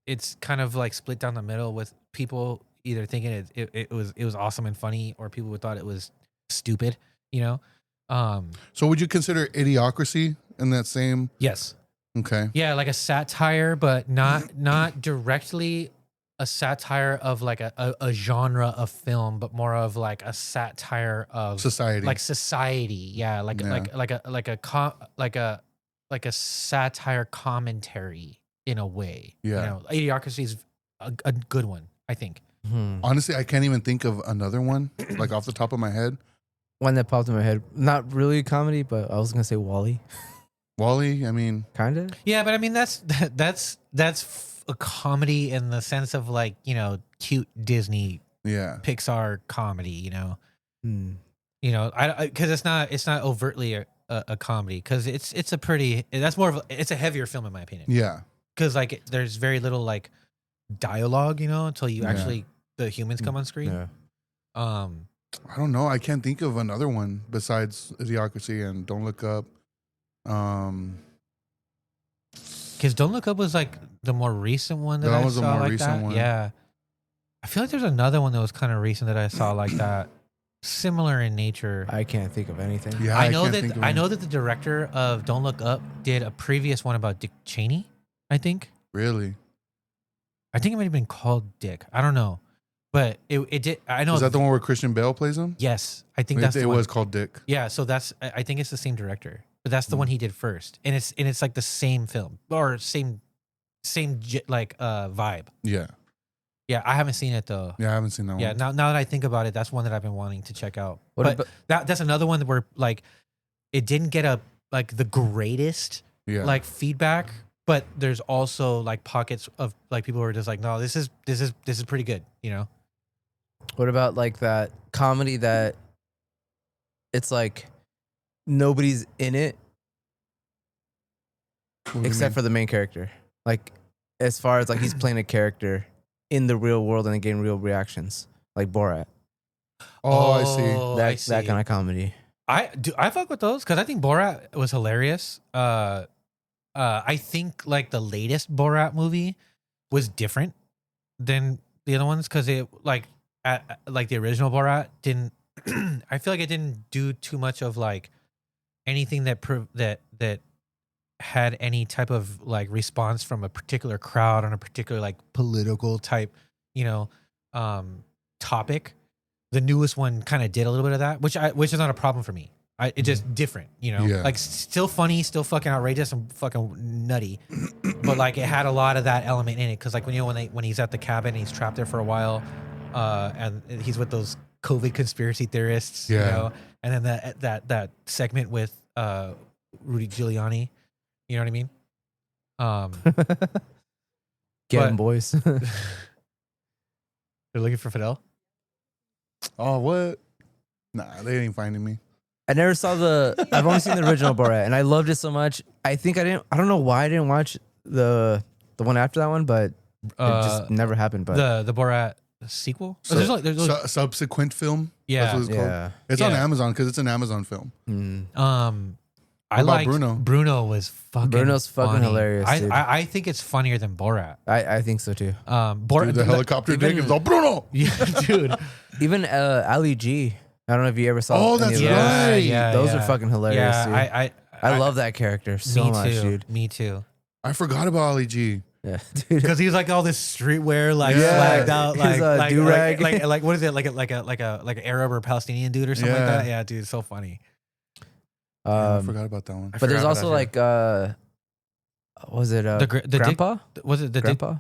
it's kind of like split down the middle with people either thinking it was awesome and funny, or people who thought it was stupid. You know, So would you consider Idiocracy in that same? yes, Okay. yeah, like a satire, but not directly a satire of like a genre of film, but more of like a satire of Society. like society. Yeah, like a satire commentary in a way. Yeah. You know, Idiocracy is a good one, I think. Honestly, I can't even think of another one like off the top of my head. One that popped in my head. Not really a comedy, but I was gonna say Wall-E. Wall-E, I mean, Kinda. Yeah, but I mean that's a comedy in the sense of like, you know, cute Disney Yeah. Pixar comedy, you know. Hmm. You know, I because it's not overtly a comedy, because it's a pretty, that's more of it's a heavier film in my opinion, Yeah. because like there's very little like dialogue, you know, until you Yeah. actually the humans come on screen. Yeah. I don't know. I can't think of another one besides Idiocracy and Don't Look Up. Because Don't Look Up was like the more recent one that I was a saw more like recent that. one. Yeah, I feel like there's another one that was kind of recent that I saw like that, similar in nature. I can't think of anything. Yeah, I know can't think of I one. know that the director of Don't Look Up did a previous one about Dick Cheney. I think Really? it might have been called Dick. I don't know, but it did. I know. Is that the one where Christian Bale plays him? Yes, I think that's It the one. was called Dick. Yeah, so that's, I think it's the same director, but that's the one he did first, and it's like the same film or same like vibe. Yeah. Yeah, I haven't seen it though. Yeah, I haven't seen that Yeah, one. now that I think about it, that's one that I've been wanting to check out. What But about- that's another one where like it didn't get like the greatest Yeah. like feedback, but there's also like pockets of like people who are just like, no, this is pretty good, you know. What about like that comedy that it's like nobody's in it What do you except mean? for the main character? Like as far as like he's playing a character in the real world and getting real reactions, like Borat. Oh, I see. That kind of comedy. I fuck with those because I think Borat was hilarious. I think like the latest Borat movie was different than the other ones because it like like the original Borat didn't. I feel like it didn't do too much of like anything that that had any type of like response from a particular crowd on a particular like political type, you know, topic. The newest one kind of did a little bit of that, which is not a problem for me. It's just different, you know, Yeah. like still funny, still fucking outrageous and fucking nutty, but like it had a lot of that element in it. Cause like when he's at the cabin, and he's trapped there for a while, and he's with those COVID conspiracy theorists, you Yeah. know, and then that segment with Rudy Giuliani, you know what I mean? Get 'em, But- boys. They're looking for Fidel. Oh, what? Nah, they ain't finding me. I never saw I've only seen the original Borat and I loved it so much. I don't know why I didn't watch the one after that one, but it just never happened. But The Borat sequel. So- there's Subsequent film? yeah. That's what it's called. yeah. It's on Yeah. Amazon because it's an Amazon film. Mm. I What about liked Bruno? Bruno was fucking. Bruno's fucking funny. hilarious, dude. I think it's funnier than Borat. I think so too. Borat. Dude, the helicopter even- dick is all Bruno. Yeah, dude. Even Ali G. I don't know if you ever saw. Oh, any that's of those. right. Yeah, Those yeah. are fucking hilarious, dude. Yeah, I love that character so me much, too. dude. Me too. I forgot about Ali G. Yeah, dude. Because he's like all this streetwear, like Yeah. flagged out, His, like do-rag. like what is it, like an Arab or Palestinian dude or something like Yeah. that? Yeah, dude, so funny. I forgot about that one. But there's forgot also about like was it The Grandpa? Was it the Grandpa?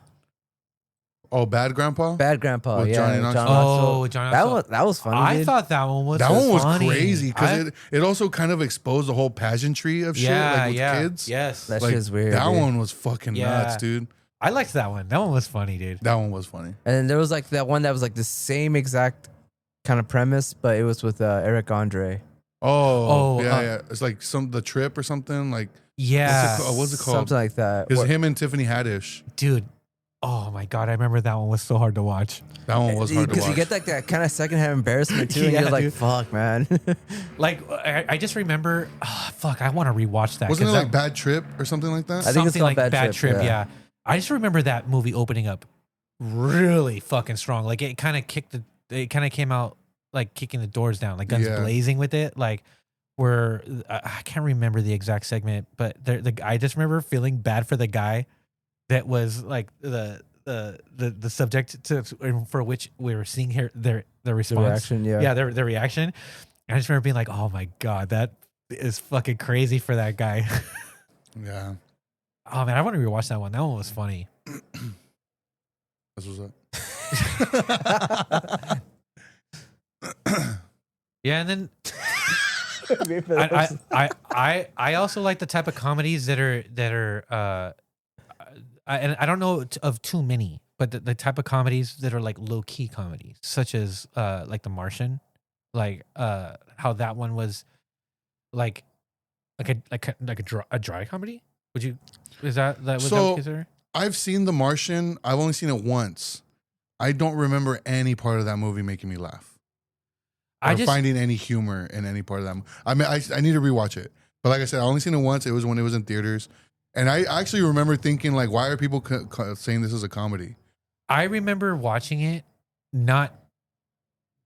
Oh, Bad Grandpa? Bad Grandpa. With yeah, Johnny Knoxville. Oh, John. that was funny. I dude. thought that one was. That one was funny. crazy I- because it also kind of exposed the whole pageantry of shit, like with kids. Yes, That Like, shit's weird. That dude. one was fucking Yeah. nuts, dude. I liked that one. That one was funny, dude. That one was funny. And then there was like that one that was like the same exact kind of premise, but it was with Eric Andre. Oh, Oh, yeah. It's like the trip or something. Like, Yeah, what's it called? Something like that. It's What- him and Tiffany Haddish. dude. Oh my god, I remember that one was so hard to watch. That one was hard to Because watch. you get like that kind of secondhand embarrassment too, and Yeah, you're like, dude. "Fuck, man." Like I just remember. Fuck, I want to rewatch that. Wasn't it 'cause like Bad Trip or something like that? I think it's something called like Bad Trip, Yeah. yeah. I just remember that movie opening up really fucking strong. Like it kind of came out like kicking the doors down, like guns Yeah. blazing with it. Like where I can't remember the exact segment, but I just remember feeling bad for the guy that was like the subject to for which we were seeing here their The response. reaction, yeah. Yeah, their reaction. And I just remember being like, oh my god, that is fucking crazy for that guy. Yeah. Oh man, I want to rewatch that one. That one was funny. That's what's up. Yeah, and then I also like the type of comedies that are and I don't know of too many, but the type of comedies that are like low key comedies, such as like The Martian, like how that one was like a dry comedy. Would you? Is that was that what consider? I've seen The Martian. I've only seen it once. I don't remember any part of that movie making me laugh. Or finding any humor in any part of that. I mean, I need to rewatch it. But like I said, I only seen it once. It was when it was in theaters. And I actually remember thinking, like, why are people saying this is a comedy? I remember watching it, not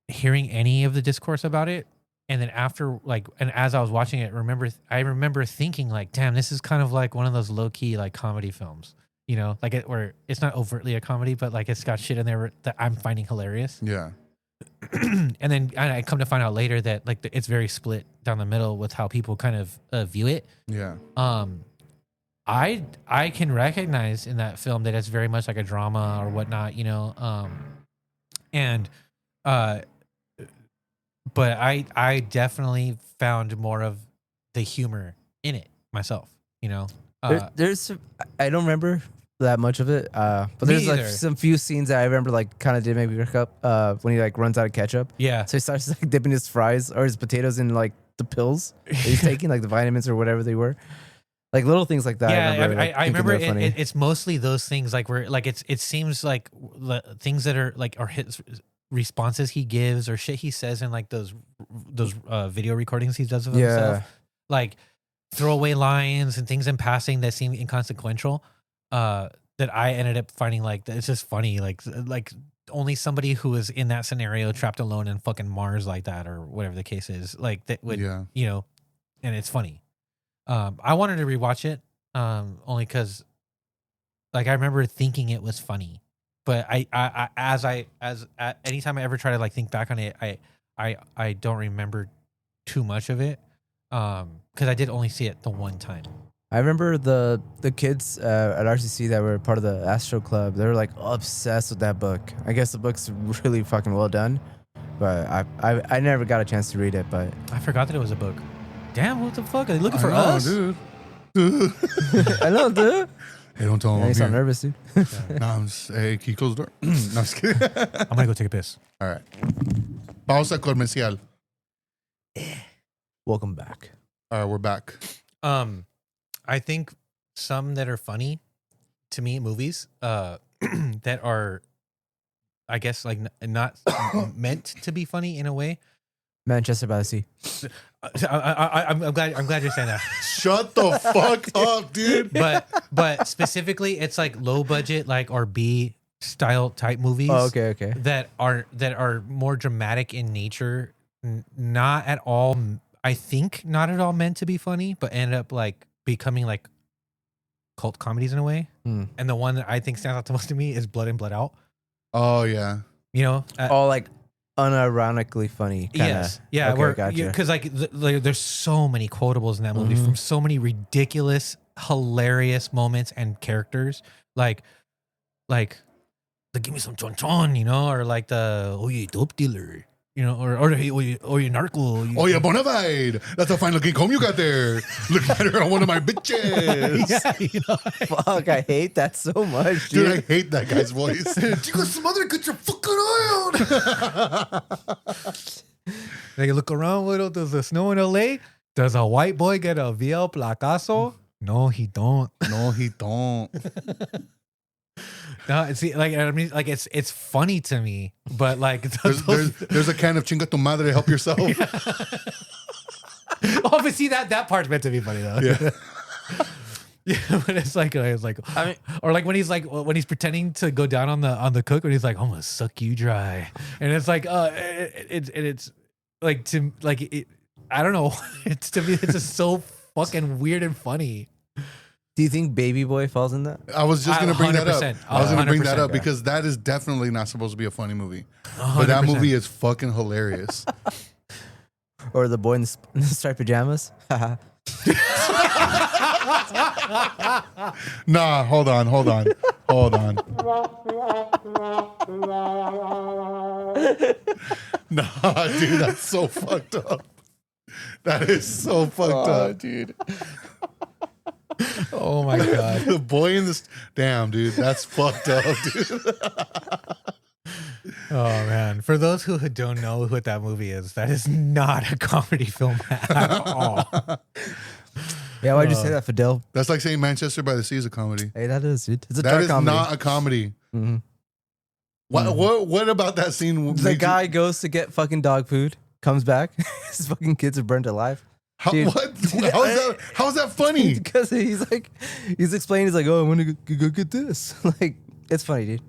hearing any of the discourse about it. And then after, like, and as I was watching it, I remember thinking, like, damn, this is kind of like one of those low key, like, comedy films. You know, like where it's not overtly a comedy, but like it's got shit in there that I'm finding hilarious. Yeah. And then I come to find out later that like it's very split down the middle with how people kind of view it. Yeah. I can recognize in that film that it's very much like a drama or whatnot, you know. But I definitely found more of the humor in it myself, you know. There's I don't remember that much of it, but there's like some few scenes that I remember like kind of did make me crack up when he like runs out of ketchup. Yeah, so he starts like dipping his fries or his potatoes in like the pills that he's taking, like the vitamins or whatever they were, like little things like that. Yeah, I remember it's mostly those things like where like it seems like things that are like or his responses he gives or shit he says in like those video recordings he does of himself, like throwaway lines and things in passing that seem inconsequential. That I ended up finding like it's just funny, like only somebody who is in that scenario trapped alone in fucking Mars like that or whatever the case is, like that would you know, and it's funny. I wanted to rewatch it only because like I remember thinking it was funny, but anytime I ever try to like think back on it, I don't remember too much of it because I did only see it the one time. I remember the kids at RCC that were part of the Astro Club. They were like obsessed with that book. I guess the book's really fucking well done, but I never got a chance to read it. But I forgot that it was a book. Damn, what the fuck? Are they looking for us, dude? I know, dude. Hey, don't tell them. Yeah, you sound nervous, dude. No, hey, can you close the door? No, I'm just kidding. I'm gonna go take a piss. All right. Pausa comercial. Welcome back. All right, we're back. I think some that are funny to me movies that are, I guess, like not meant to be funny in a way. Manchester by the Sea. I'm glad you're saying that. Shut the fuck up, dude. But specifically, it's like low budget, like or B style type movies. Oh, okay. That are more dramatic in nature. Not at all. I think not at all meant to be funny, but end up like becoming like cult comedies in a way. And the one that I think stands out the most to me is Blood In, Blood Out. Oh yeah. You know, all like unironically funny. Yes. Yeah. Okay, gotcha. Because like there's so many quotables in that movie from so many ridiculous, hilarious moments and characters. Like the give me some chon chon, you know, or like the oye dope dealer. You know, or you narco. Oh, yeah, Bonafide. That's a fine looking comb you got there. Look at her on one of my bitches. Yeah, you know. Fuck, I hate that so much, dude. Dude, I hate that guy's voice. You got some other get your fucking eye out. They look around, little. Does it snow in LA? Does a white boy get a VL placazo? No, he don't. No, he don't. No, see, like I mean, like it's funny to me, but like there's a can of chinga tu madre, help yourself. Oh, but see that part's meant to be funny though. Yeah. Yeah, but it's like I mean, or like when he's pretending to go down on the cook when he's like, I'm gonna suck you dry, and it's like it's like to like it, I don't know, it's to me it's just so fucking weird and funny. Do you think Baby Boy falls in that? I was just going to bring that up. I was going to bring that up 100%, because that is definitely not supposed to be a funny movie. 100%. But that movie is fucking hilarious. Or The Boy in the Striped Pajamas? Nah, hold on. Nah, dude, that's so fucked up. That is so fucked up, dude. Oh my god. The boy in this. Damn, dude, that's fucked up, dude. Oh man. For those who don't know what that movie is, that is not a comedy film at all. Yeah, why'd you say that, Fidel? That's like saying Manchester by the Sea is a comedy. Hey, that is, dude. It's a That dark is comedy. not a comedy. Mhm. What about that scene? The made you- guy goes to get fucking dog food, comes back, his fucking kids are burnt alive. How, Dude. what? How is that funny? Because he's explaining, he's like, oh, I'm gonna go get this. Like, it's funny, dude.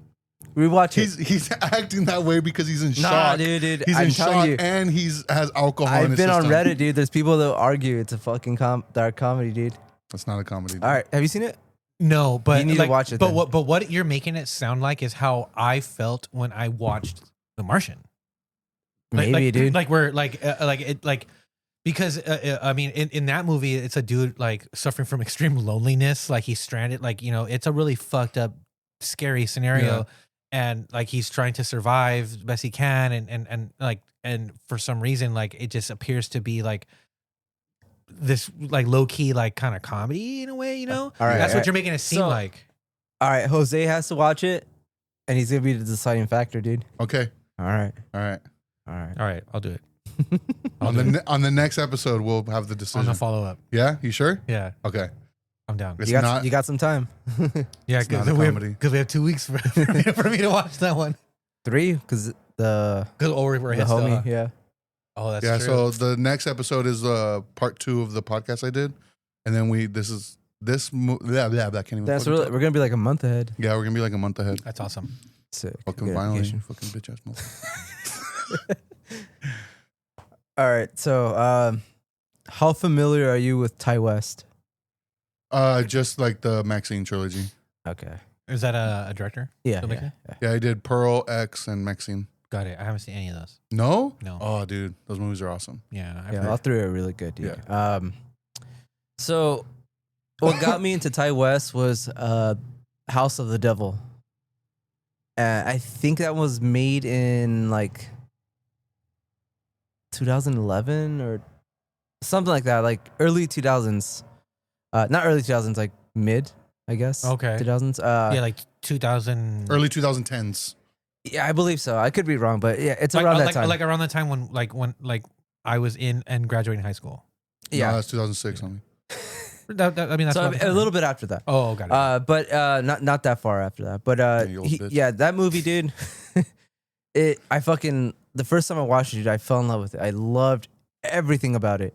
Rewatch it. He's acting that way because he's in Nah, shock. dude. He's I'm in telling shock you. and has alcohol in I've his been on system. Reddit, dude. There's people that argue it's a fucking dark comedy, dude. That's not a comedy. Dude. All right, have you seen it? No, but You need to watch it But then. what you're making it sound like is how I felt when I watched The Martian. Maybe, dude. Like we're because I mean in that movie it's a dude like suffering from extreme loneliness, like he's stranded, like it's a really fucked up, scary scenario, Yeah. and like he's trying to survive the best he can, and for some reason like it just appears to be like this like low key like kind of comedy in a way, All right, that's all what you're making it seem So- like. All right, Jose has to watch it, and he's gonna be the deciding factor, dude. Okay. All right, All right. all right. All right, I'll do it. On the next episode, we'll have the On decision. the follow up. Yeah. You sure? Yeah, Okay. I'm down. It's You got not. you got some time. Yeah, It's not because a we, comedy. we have 2 weeks for me to watch that one. 3, because the Because we're the ahead still, homie, huh? yeah. Oh, that's Yeah. true. So the next episode is part 2 of the podcast I did, and then I can't even. That's fucking really, talk. we're gonna be like a month ahead. Yeah, we're gonna be like a month ahead. That's awesome. Sick. Fucking Good finally, application. fucking bitch ass motherfucker. All right, so how familiar are you with Ty West? Just like the Maxine trilogy. Okay. Is that a director? Yeah. Filmmaker? Yeah. Yeah, I did Pearl, X, and Maxine. Got it. I haven't seen any of those. No? No. Oh, dude, those movies are awesome. Yeah. I've Yeah, heard. all 3 are really good, dude. So what got me into Ty West was House of the Devil. I think that was made in like 2011 or something like that, like early 2000s. Not early 2000s, like mid, I guess. Okay. 2000s. Yeah, like 2000. Early 2010s. Yeah, I believe so. I could be wrong, but yeah, it's like, around that like, time. like around the time when I was in and graduating high school. Yeah, yeah. that's 2006. Homie. I mean, that's So about the a time. little bit after that. Oh, got it. But not that far after that. But you old bitch. yeah, that movie, dude. The first time I watched it, dude, I fell in love with it. I loved everything about it.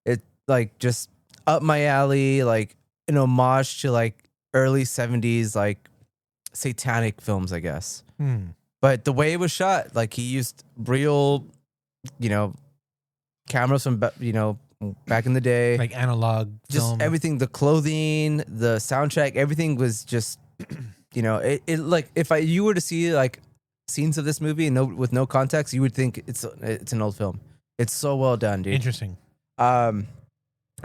It like just up my alley, like an homage to like early 70s like satanic films, I guess. But the way it was shot, like he used real, cameras from back in the day. Like analog Just film. everything, the clothing, the soundtrack, everything was just, it like if you were to see like scenes of this movie and with no context, you would think it's an old film. It's so well done, dude. Interesting.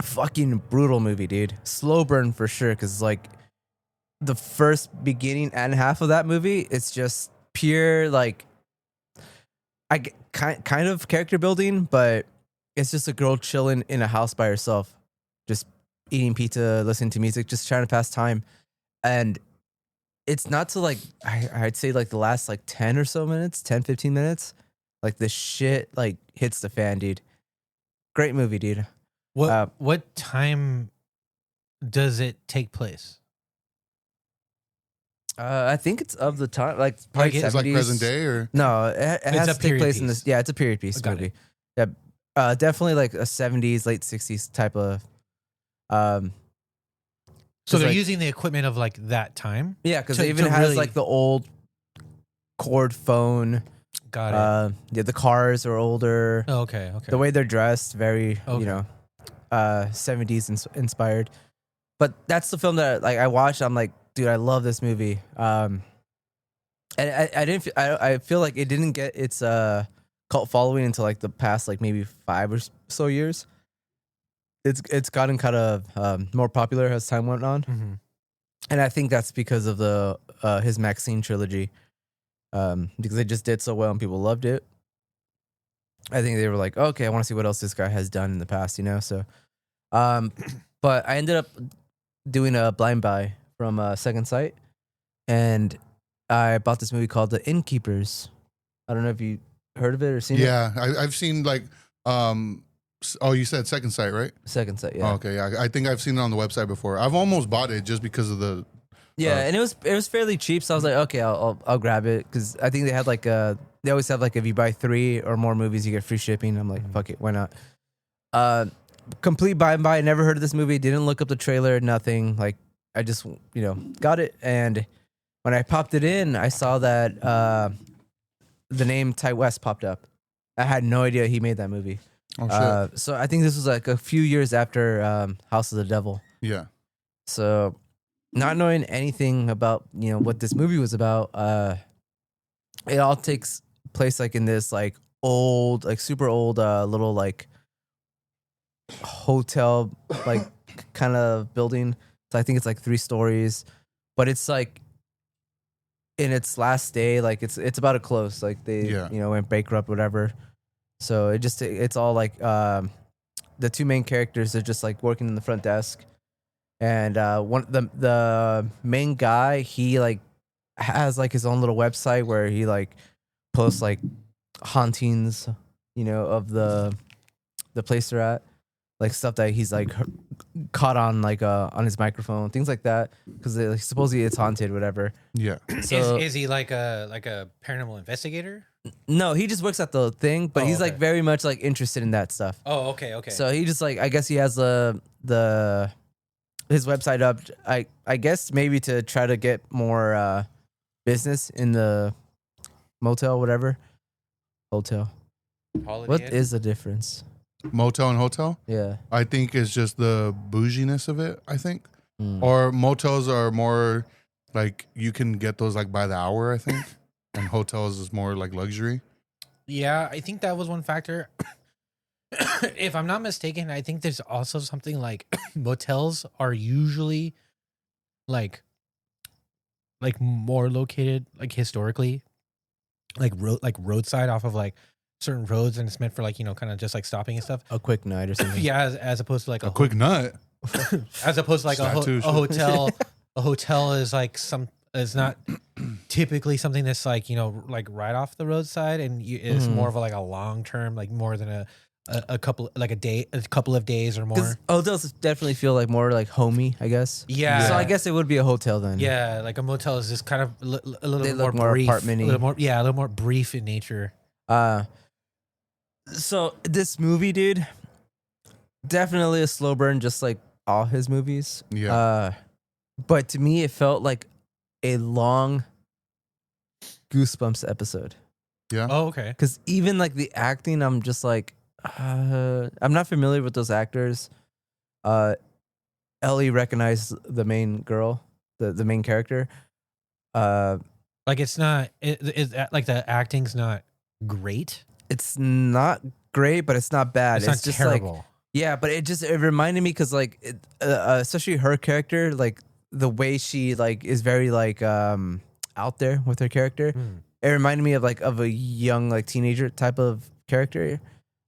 Fucking brutal movie, dude. Slow burn for sure, because like the first beginning and half of that movie, it's just pure like kind of character building, but it's just a girl chilling in a house by herself, just eating pizza, listening to music, just trying to pass time. And it's not to like I'd say like the last like 10 or so minutes, 10, 15 minutes, like the shit like hits the fan, dude. Great movie, dude. What time does it take place? I think it's of the time, like probably Like, It's like 70s. present day or No, it has a to take period place in piece. this. Yeah, it's a period piece Got movie. Yeah, definitely like a 70s, late 60s type of. So they're like- using the equipment of like that time. Yeah, because To- it even to has really- like the old cord phone. Got it. Yeah, the cars are older. Oh, okay. Okay. The way they're dressed, very Okay. 70s inspired. But that's the film that like I watched. I'm like, dude, I love this movie. And I didn't. I feel like it didn't get its cult following until like the past like maybe 5 or so years. It's gotten kind of more popular as time went on, Mhm. and I think that's because of the his Maxine trilogy, because it just did so well and people loved it. I think they were like, okay, I want to see what else this guy has done in the past, So, but I ended up doing a blind buy from Second Sight, and I bought this movie called The Innkeepers. I don't know if you heard of it or seen it. Yeah, I've seen like, oh, you said Second Sight, right? Second Sight, yeah. Oh, okay, yeah. I think I've seen it on the website before. I've almost bought it just because of the. Yeah, and it was fairly cheap, so I was like, okay, I'll grab it because I think they had like they always have like if you buy 3 or more movies, you get free shipping. I'm like, fuck it, why not? Complete buy. Never heard of this movie. Didn't look up the trailer. Nothing. Like I just got it, and when I popped it in, I saw that the name Ty West popped up. I had no idea he made that movie. Oh shit! So I think this was like a few years after House of the Devil. Yeah. So not knowing anything about what this movie was about, it all takes place like in this like old, like super old little like hotel like kind of building. So I think it's like 3 stories, but it's like in its last day, like it's about to close. Like they went bankrupt, whatever. So it's all like the 2 main characters are just like working in the front desk. And the main guy, he like has like his own little website where he like posts like hauntings, of the place they're at, like stuff that he's like caught on like on his microphone, things like that, because like, supposedly it's haunted, whatever. Yeah. So is he like a paranormal investigator? No, he just works at the thing, but he's like very much like interested in that stuff. Oh, okay. So he just like, I guess he has his website up, I guess maybe to try to get more business in the motel, whatever. Hotel. What is the difference? Motel and hotel? Yeah. I think it's just the bouginess of it, I think. Or motels are more like you can get those like by the hour, I think. And hotels is more like luxury. Yeah, I think that was one factor. If I'm not mistaken, I think there's also something like motels are usually like more located like historically, like roadside off of like certain roads, and it's meant for like kind of just like stopping and stuff. A quick night or something. Yeah, as opposed to like a quick nut. As opposed to like a hotel. A hotel is like is not typically something that's like like right off the roadside, and it's more of like a long term, like more than a couple like a couple of days or more. Hotels definitely feel like more like homey, I guess. Yeah. So I guess it would be a hotel then. Yeah, like a motel is just kind of a little They more look more brief, apartment-y. a little more brief in nature. So this movie, dude, definitely a slow burn, just like all his movies. Yeah. But to me, it felt like a long Goosebumps episode. Yeah. Oh, okay. Because even like the acting, I'm just like, I'm not familiar with those actors. Ellie recognized the main girl, the main character. Like it's not, like the acting's not great. It's not great, but it's not bad. It's not just terrible. Like, yeah, but it reminded me because like, especially her character, like the way she like is very like out there with her character. It reminded me of like of a young like teenager type of character.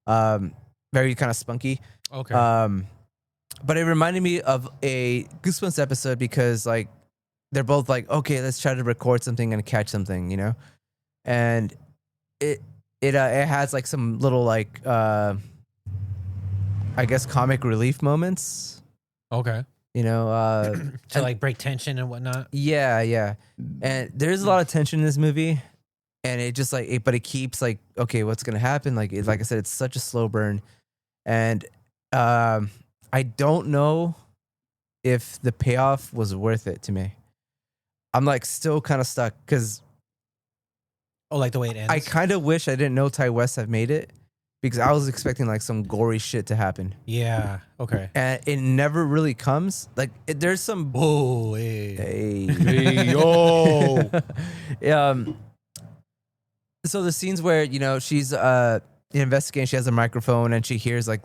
Very kind of spunky. Okay. But it reminded me of a Goosebumps episode because like they're both like, okay, let's try to record something and catch something, and it has like some little like I guess comic relief moments. Okay. To like break tension and whatnot. Yeah. And there's a lot of tension in this movie. And it just like, but it keeps like, okay, what's gonna happen? Like I said, it's such a slow burn, and I don't know if the payoff was worth it to me. I'm like still kind of stuck because, like the way it ends. I kind of wish I didn't know Ty West had made it because I was expecting like some gory shit to happen. Yeah. Okay. And it never really comes. Like there's some. Whoa. Hey. Hey, yo. So the scenes where she's investigating, she has a microphone and she hears like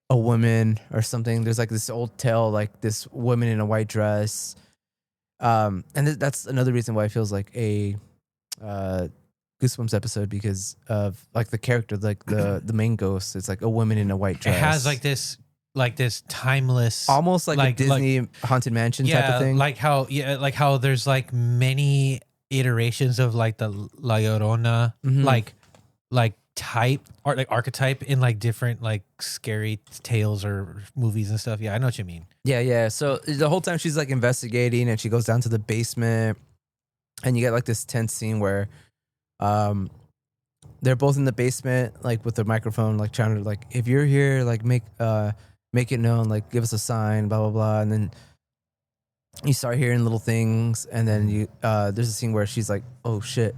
a woman or something. There's like this old tale, like this woman in a white dress, and that's another reason why it feels like a Goosebumps episode because of like the character, like the main ghost. It's like a woman in a white dress. It has like this like this timeless, almost like a Disney Haunted Mansion type of thing. like how there's like many iterations of like the La Llorona, like type or like archetype in like different like scary tales or movies and stuff. Yeah, I know what you mean. Yeah. So the whole time she's like investigating, and she goes down to the basement, and you get like this tense scene where, they're both in the basement, like with the microphone, like trying to like, if you're here, like make it known, like give us a sign, blah blah blah, and then you start hearing little things, and then you there's a scene where she's like, oh shit,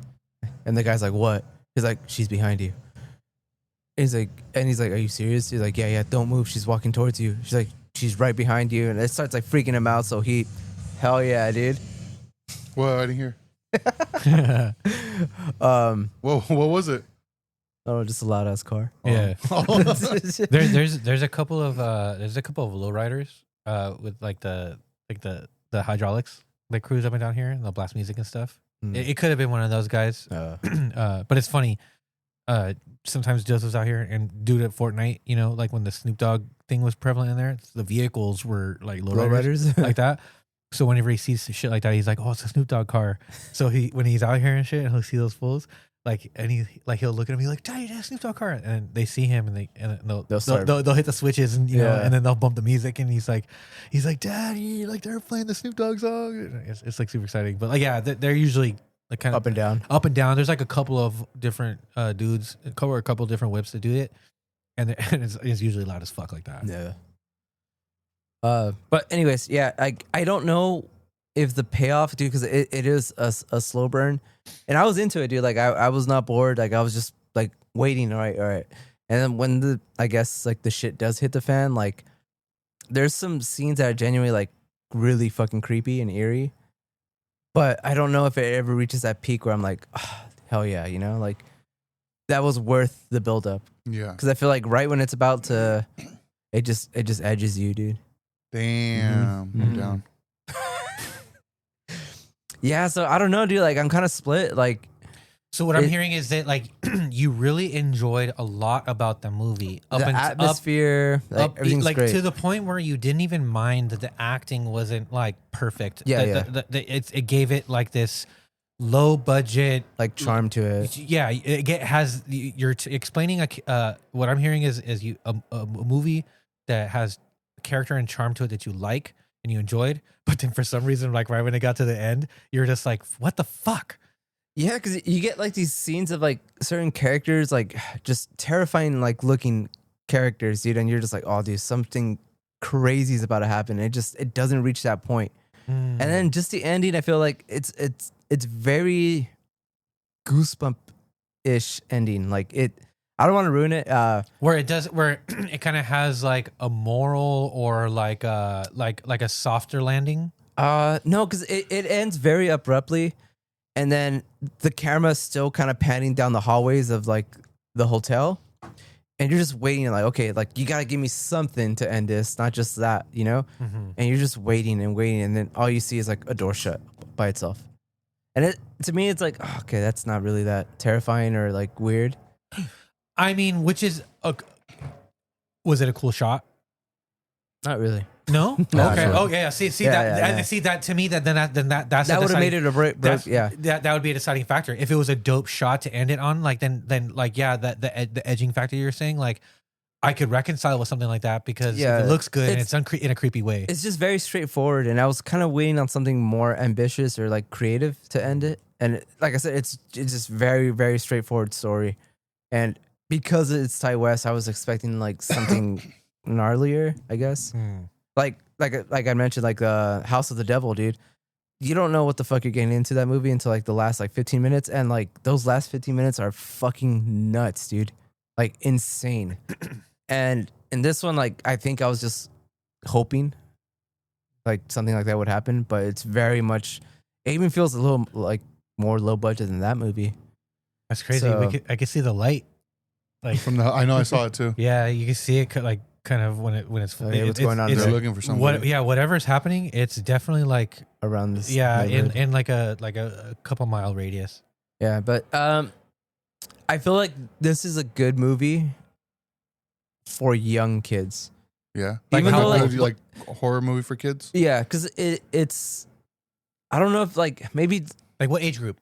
and the guy's like, what? He's like, she's behind you. He's like, are you serious? He's like, yeah, don't move. She's walking towards you. She's like, she's right behind you. And it starts like freaking him out. So hell yeah, dude. Well, I didn't hear. Whoa, what was it? Oh, just a loud ass car. Yeah. There's a couple of lowriders with like the hydraulics that cruise up and down here and they'll blast music and stuff. It could have been one of those guys. But it's funny. Sometimes Joseph's out here and due to Fortnite, you know, like when the Snoop Dogg thing was prevalent in there, the vehicles were like lowriders like that. So whenever he sees shit like that, he's like, "Oh, it's a Snoop Dogg car." So when he's out here and shit, and he'll see those fools, he'll look at him, he's like, "Daddy, that's a Snoop Dogg car," and they see him, and they'll hit the switches, and you know, and then they'll bump the music, and he's like, "Daddy, like they're playing the Snoop Dogg song." It's like super exciting, but like they're usually like kind of up and down. There's like a couple of different dudes, a couple of different whips that do it, and it's usually loud as fuck like that. Yeah. But anyways, yeah, I don't know if the payoff, dude, because it is a slow burn, and I was into it, dude. Like I was not bored. Like I was just like waiting. All right. And then when I guess like the shit does hit the fan, like there's some scenes that are genuinely like really fucking creepy and eerie. But I don't know if it ever reaches that peak where I'm like, oh, hell yeah, you know, like that was worth the buildup. Yeah, because I feel like right when it's about to, it just edges you, dude. Damn, I'm down. Yeah, so I don't know, dude. Like I'm kind of split. Like, so what I'm hearing is that like you really enjoyed a lot about the movie, the atmosphere, everything's like great. to the point where you didn't even mind that the acting wasn't like perfect. It gave it like this low budget like charm to it. Yeah, it has. You're explaining what I'm hearing is a movie that has character and charm to it that you like and you enjoyed, but then for some reason, like right when it got to the end, you're just like, what the fuck? Yeah, because you get like these scenes of like certain characters, like just terrifying, like looking characters, dude, and you're just like, oh, dude, something crazy is about to happen. It doesn't reach that point, and then just the ending, I feel like it's very goosebump-ish ending. Like it, I don't want to ruin it. Where it kind of has like a moral or like a softer landing. No, because it ends very abruptly. And then the camera's still kind of panning down the hallways of like the hotel. And you're just waiting, like, okay, like you got to give me something to end this, not just that, you know? And you're just waiting. And then all you see is like a door shut by itself. And to me, it's like, oh, okay, that's not really that terrifying or like weird. I mean, was it a cool shot? Not really. No. No, okay. sure. Oh yeah. See that. See that to me. That's that would have made it a break. Yeah. That would be a deciding factor. If it was a dope shot to end it on, like then like yeah, the edging factor you're saying, like I could reconcile with something like that because if it looks good and it's in a creepy way. It's just very straightforward, and I was kind of waiting on something more ambitious or like creative to end it. And like I said, it's just very very straightforward story, and because it's Ty West, I was expecting like something gnarlier, I guess. Like I mentioned, like House of the Devil, dude. You don't know what the fuck you're getting into that movie until like the last like 15 minutes, and like those last 15 minutes are fucking nuts, dude. Like insane. And in this one, like I think I was just hoping like something like that would happen, but it's very much. It even feels a little like more low budget than that movie. That's crazy. So, I could see the light, like from the. I know I saw it too. Yeah, you can see it like kind of when it's what's going on. They're looking for something. Whatever's happening, it's definitely like around this. Yeah, in like a couple mile radius. Yeah, but I feel like this is a good movie for young kids. Yeah. Like Even how though, like, Would you like a horror movie for kids? Yeah, because it's I don't know if like maybe like what age group?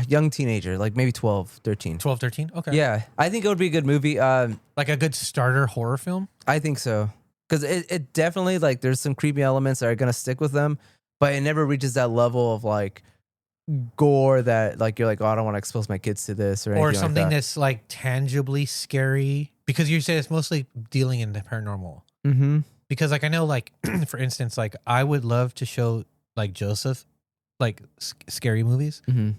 young teenager, like maybe 12, 13. 12, 13? Okay. Yeah, I think it would be a good movie. Like a good starter horror film? I think so. Because it definitely, like, there's some creepy elements that are going to stick with them, but it never reaches that level of, like, gore that, like, you're like, oh, I don't want to expose my kids to this or anything Or something like that. that's like tangibly scary? Because you say it's mostly dealing in the paranormal. Mm-hmm. Because like I know, like for instance, like I would love to show like Joseph like scary movies. Mm-hmm.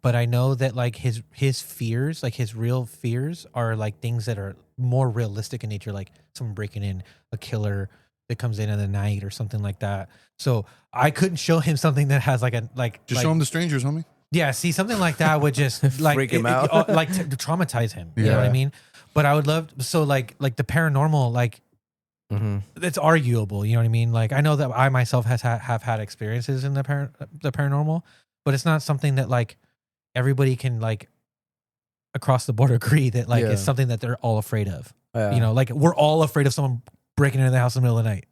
But I know that like his fears, like his real fears, are like things that are more realistic in nature, like someone breaking in, a killer that comes in the night or something like that. So I couldn't show him something that has like Just show him The Strangers, homie. yeah, see, something like that would just like Freak him out. like to traumatize him. You know Yeah. what I mean? But I would love so like the paranormal, like Mm-hmm. it's arguable. You know what I mean? Like I know that I myself have had experiences in the paranormal, but it's not something that like everybody can like across the board agree that like Yeah. it's something that they're all afraid of. Yeah. You know, like we're all afraid of someone breaking into the house in the middle of the night.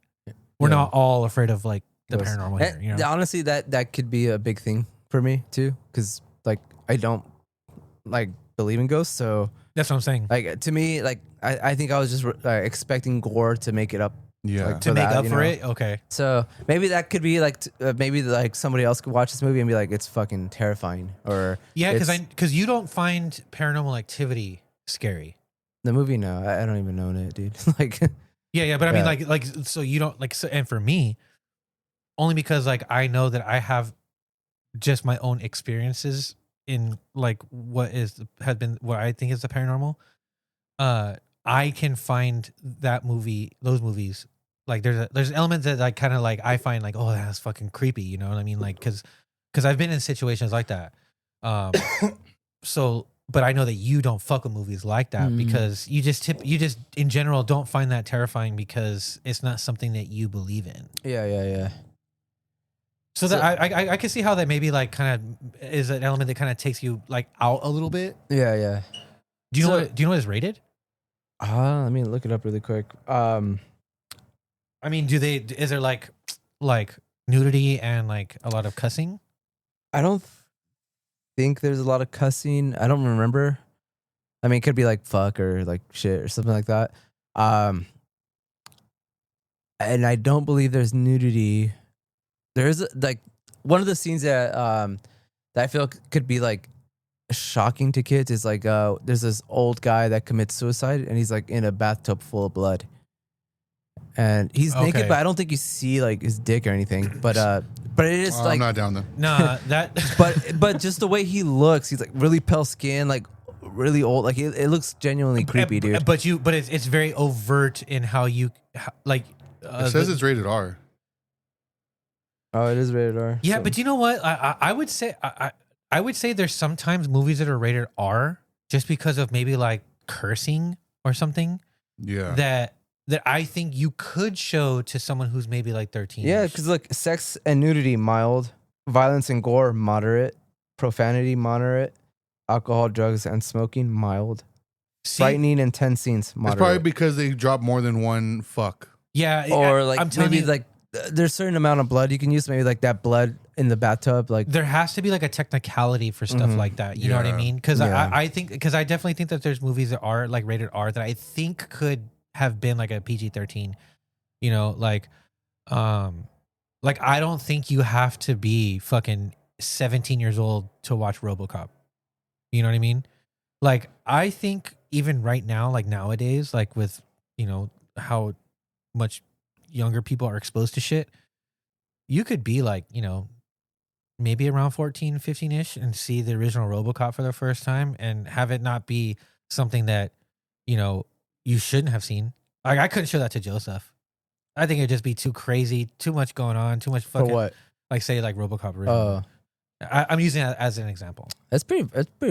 We're Yeah. not all afraid of like the Ghosts. paranormal here. You know? Honestly, that could be a big thing for me too, because like I don't like believe in ghosts, so That's what I'm saying. like to me, like I think I was just expecting gore to make it up. Yeah. Like, To for make that, up you for know? it, okay. So maybe that could be like maybe like somebody else could watch this movie and be like, it's fucking terrifying, or Yeah, it's- because you don't find Paranormal Activity scary. the movie. No, I don't even own it, dude. Like, Yeah, but I mean, Yeah. like, so you don't like, so, and for me, only because like I know that I have just my own experiences in like what has been what I think is the paranormal. I can find those movies. Like there's elements that like kind of like I find like, oh, that's fucking creepy. You know what I mean? Like because I've been in situations like that. So. But I know that you don't fuck with movies like that Mm. because you just in general don't find that terrifying because it's not something that you believe in. yeah. So, So- that I can see how that maybe like kind of is an element that kind of takes you like out a little bit. Yeah. Do you know So- what it's rated? Let me look it up really quick. I mean, is there like nudity and like a lot of cussing? I don't think there's a lot of cussing. I don't remember. I mean, it could be like fuck or like shit or something like that. And I don't believe there's nudity. There's like one of the scenes that that I feel could be like shocking to kids is like there's this old guy that commits suicide and he's like in a bathtub full of blood. And he's naked, Okay. but I don't think you see like his dick or anything. But it is I'm like not down there. Nah, that. but just the way he looks, he's like really pale skin, like really old. Like it looks genuinely creepy, dude. But it's very overt in how you like. It says it's rated R. Oh, it is rated R. Yeah, so- but you know what? I would say I would say there's sometimes movies that are rated R just because of maybe like cursing or something Yeah. that I think you could show to someone who's maybe like 13. yeah, because look, sex and nudity mild, violence and gore moderate, profanity moderate, alcohol, drugs, and smoking mild, frightening and tense scenes It's probably moderate. because they drop more than one fuck. Yeah, Or like I'm telling maybe you, like there's a certain amount of blood you can use. Maybe like that blood in the bathtub, like there has to be like a technicality for stuff Mhm. like that. You know what I Yeah. mean? Because Yeah. I think because I definitely think that there's movies that are like rated R that I think could have been like a PG-13. You know, like I don't think you have to be fucking 17 years old to watch RoboCop. You know what I mean? Like I think even right now, like nowadays, like with you know how much younger people are exposed to shit, you could be like, you know, maybe around 14, 15-ish and see the original RoboCop for the first time and have it not be something that, you know, you shouldn't have seen. Like I couldn't show that to Joseph. I think it'd just be too crazy, too much going on, too much for fucking what? like say like RoboCop original. Oh, I'm using it as an example. that's pretty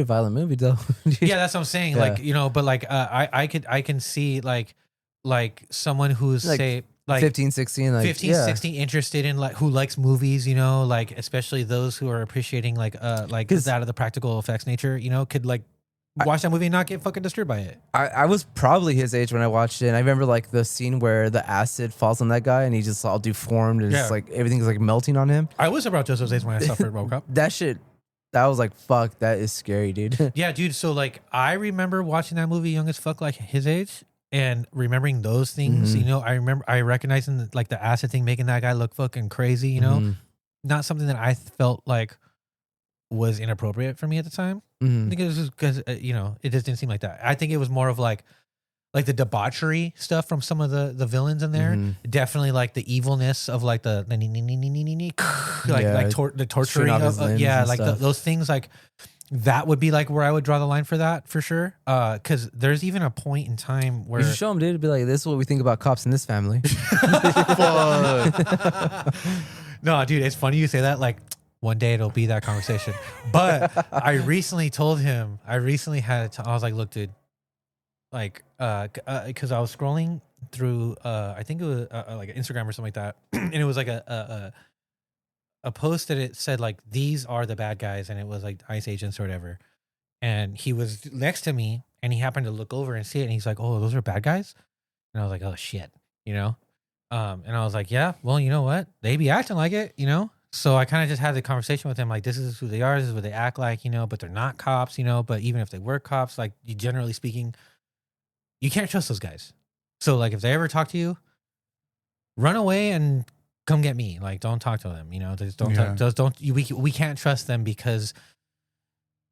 violent movie though. Yeah, that's what I'm saying. Yeah. Like, you know, but like I can see like someone who's Like say like 15, 16, like 15, yeah. 16 interested in like who likes movies, you know, like especially those who are appreciating like 'Cause- that of the practical effects nature, you know, could like watch that movie and not get fucking disturbed by it. I was probably his age when I watched it. And I remember like the scene where the acid falls on that guy and he's just all deformed and it's like everything's like melting on him. I was about Joseph's age when I suffered RoboCop. That was like, fuck, that is scary, dude. Yeah, dude. So like, I remember watching that movie young as fuck, like his age, and remembering those things. You know, I recognizing like the acid thing making that guy look fucking crazy. You know, not something that I felt like was inappropriate for me at the time. I think it was just because you know, it just didn't seem like that. I think it was more of like the debauchery stuff from some of the villains in there. Definitely like the evilness of like the torturing of those things. Like that would be like where I would draw the line for that for sure. Because there's even a point in time where you should show him, dude. Be like, this is what we think about cops in this family. No, dude, it's funny you say that. Like, one day it'll be that conversation. But I recently told him, I was like, look, dude, like, because I was scrolling through, I think it was like Instagram or something like that. And it was like a post that it said like, these are the bad guys. And it was like ICE agents or whatever. And he was next to me and he happened to look over and see it. And he's like, oh, those are bad guys. And I was like, oh shit, you know? And I was like, yeah, well, you know what? They be acting like it, you know? So I kind of just had the conversation with him, like, this is who they are, this is what they act like, you know, but they're not cops, you know, but even if they were cops, like, generally speaking, you can't trust those guys. So, like, if they ever talk to you, run away and come get me. Like, don't talk to them, you know, just don't, we can't trust them because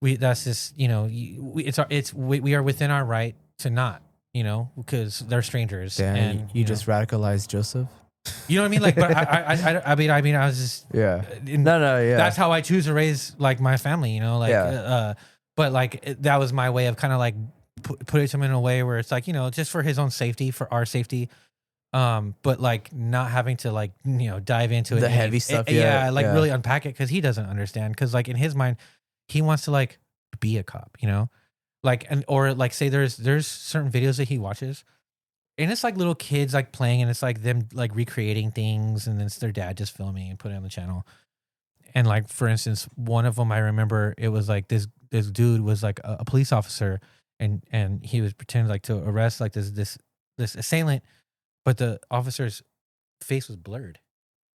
that's just, you know, we are within our right to not, you know, because they're strangers. Damn, and you just radicalized Joseph. You know what I mean? Like, but I mean, I was just yeah. That's how I choose to raise like my family. You know, like, but like that was my way of kind of like put it to him in a way where it's like, you know, just for his own safety, for our safety, but like not having to like, you know, dive into the heavy stuff. Really unpack it because he doesn't understand. Because like in his mind, he wants to like be a cop. You know, like or like say there's certain videos that he watches. And it's like little kids like playing and it's like them like recreating things and then it's their dad just filming and putting it on the channel. And like, for instance, one of them, I remember it was like this dude was like a police officer and he was pretending like to arrest like this assailant, but the officer's face was blurred,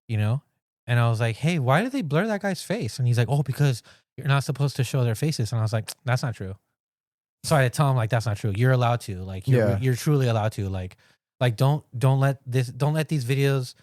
you know? And I was like, hey, why did they blur that guy's face? And he's like, oh, because you're not supposed to show their faces. And I was like, that's not true. So I had to tell him like that's not true. You're allowed to, like you're truly allowed to, like don't let these videos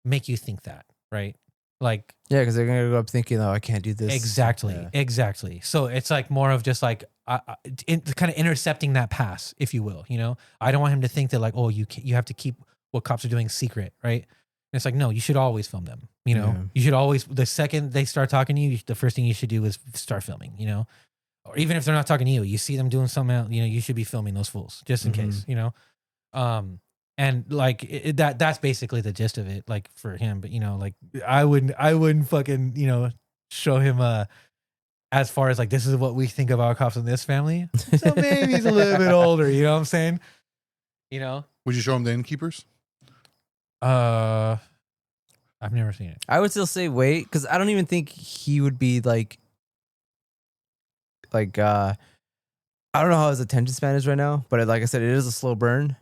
make you think that, right? Like because they're gonna go up thinking, oh, I can't do this. Exactly. So it's like more of just like kind of intercepting that pass, if you will. You know, I don't want him to think that like, oh, you have to keep what cops are doing secret, right? And it's like, no, you should always film them. You know, you should always, the second they start talking to you, the first thing you should do is start filming. You know. Or even if they're not talking to you, you see them doing something else, you know, you should be filming those fools just in case, you know? And like that's basically the gist of it, like for him. But, you know, like I wouldn't fucking, you know, show him as far as like, this is what we think about cops in this family. So maybe he's a little bit older, you know what I'm saying? You know? Would you show him the Innkeepers? I've never seen it. I would still say wait, because I don't even think he would be like I don't know how his attention span is right now, but like I said, it is a slow burn.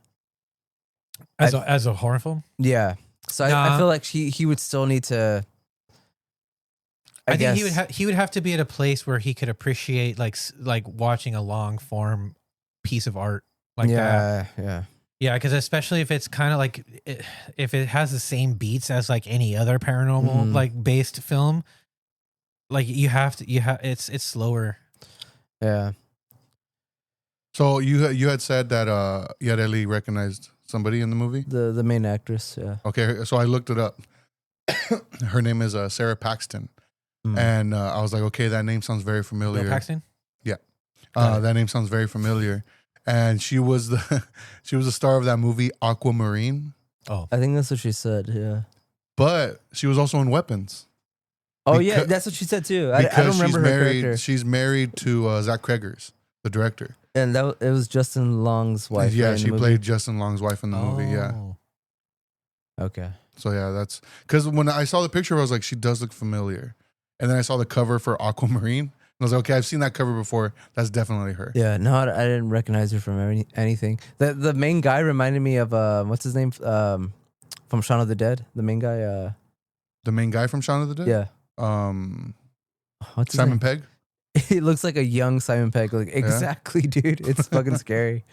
As a horror film? Yeah. So I feel like he would still need to. I guess he would have to be at a place where he could appreciate like watching a long form piece of art like that. Yeah, because especially if it's kind of like if it has the same beats as like any other paranormal like based film, like it's slower. Yeah. So you had said that Yareli recognized somebody in the movie? The main actress, yeah. Okay, so I looked it up. Her name is Sarah Paxton. And I was like, okay, that name sounds very familiar. Bill Paxton? Yeah. That name sounds very familiar. And she was the star of that movie Aquamarine. Oh. I think that's what she said, yeah. But she was also in Weapons. Oh, yeah, that's what she said too. I don't remember her character. She's married to Zach Cregers, the director. And it was Justin Long's wife. Yeah, right, she played Justin Long's wife in the movie, yeah. Okay. So yeah, that's because when I saw the picture, I was like, she does look familiar. And then I saw the cover for Aquamarine. I was like, okay, I've seen that cover before. That's definitely her. Yeah, no, I didn't recognize her from anything. The main guy reminded me of what's his name from Shaun of the Dead. The main guy. The main guy from Shaun of the Dead. Yeah. What's his Simon name? Pegg. He looks like a young Simon Pegg. Like exactly, dude. It's fucking scary.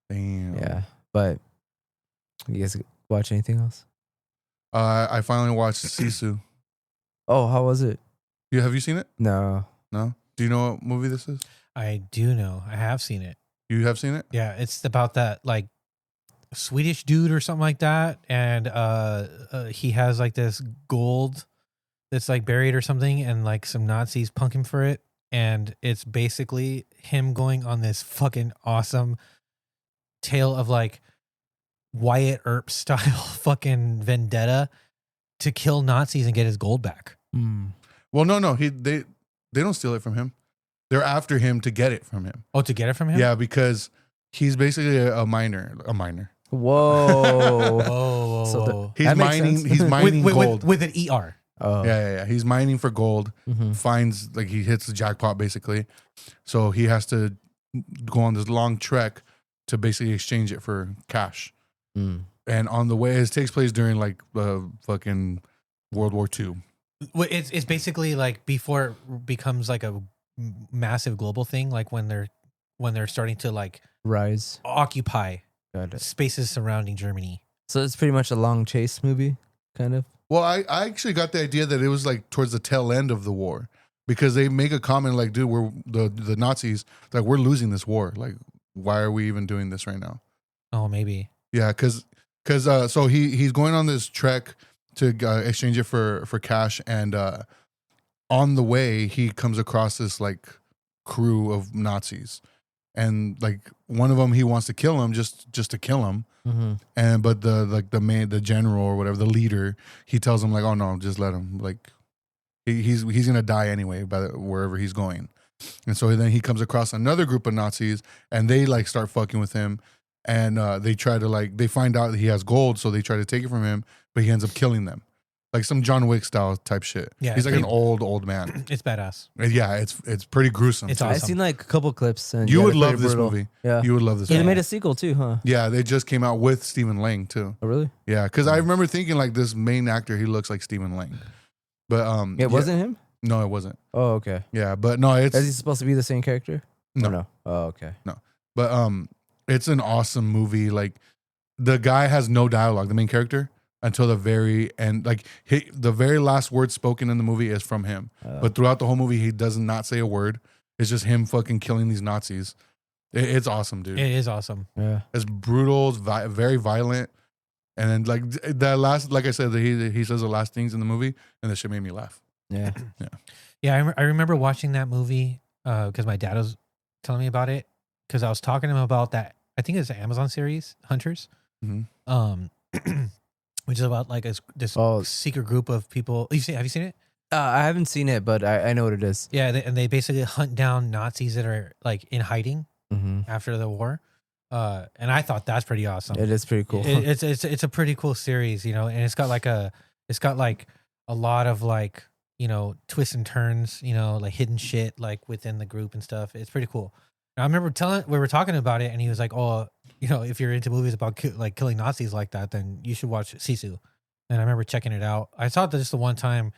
Damn. Yeah, but you guys watch anything else? I finally watched Sisu. Oh, how was it? Have you seen it? No. No. Do you know what movie this is? I do know. I have seen it. You have seen it? Yeah, it's about that like Swedish dude or something like that, and he has like this gold that's like buried or something, and like some Nazis punk him for it, and it's basically him going on this fucking awesome tale of like Wyatt Earp style fucking vendetta to kill Nazis and get his gold back. Well, no. They don't steal it from him. They're after him to get it from him. Oh, to get it from him? Yeah, because he's basically a miner. Whoa. Oh, So He's That makes mining. sense. He's mining gold. with an ER. Oh. Yeah. He's mining for gold. Mhm. Finds like he hits the jackpot basically, so he has to go on this long trek to basically exchange it for cash. Mm. And on the way, it takes place during like fucking World War II. Well, it's basically like before it becomes like a massive global thing, like when they're starting to like Rise. occupy Got it. spaces surrounding Germany. So it's pretty much a long chase movie, kind of. Well, I actually got the idea that it was like towards the tail end of the war, because they make a comment like, dude, we're the Nazis, like, we're losing this war. Like, why are we even doing this right now? Oh, maybe. Yeah, because so he's going on this trek to exchange it for cash, and on the way he comes across this like crew of Nazis, and like one of them he wants to kill him just to kill him, and but the general or whatever, the leader, he tells him like, oh no, just let him, like he's gonna die anyway wherever he's going. And so then he comes across another group of Nazis, and they like start fucking with him. And they try to like, they find out that he has gold, so they try to take it from him, but he ends up killing them, like some John Wick style type shit. Yeah, he's like an pretty- old man. It's badass. Yeah, it's pretty gruesome. It's too. awesome. I've seen like a couple clips. And You yeah, would they're love pretty this brutal. movie. Yeah. You would love this They movie. made a sequel too, huh? Yeah, they just came out with Stephen Lang too. Oh, really? Yeah, because I remember thinking like this main actor, he looks like Stephen Lang, but It wasn't him? No, it wasn't. Oh, okay. Yeah, but no, it's Is he supposed to be the same character? no. Or no. Oh, okay. But it's an awesome movie. Like, the guy has no dialogue, the main character, until the very end. Like, the very last word spoken in the movie is from him. But throughout the whole movie, he does not say a word. It's just him fucking killing these Nazis. It's awesome, dude. It is awesome. Yeah. It's brutal. It's very violent. And then like that last, like I said, he says the last things in the movie, and that shit made me laugh. Yeah. Yeah, I remember watching that movie because my dad was telling me about it, because I was talking to him about that. I think it's an Amazon series, Hunters, which is about like this secret group of people. Have you seen it? I haven't seen it, but I know what it is. Yeah, and they basically hunt down Nazis that are like in hiding after the war. And I thought that's pretty awesome. It is pretty cool. It's a pretty cool series, you know, and it's got like a lot of like, you know, twists and turns, you know, like hidden shit like within the group and stuff. It's pretty cool. And I remember we were talking about it, and he was like, "Oh, you know, if you're into movies about killing Nazis like that, then you should watch Sisu." And I remember checking it out. I saw it just the one time.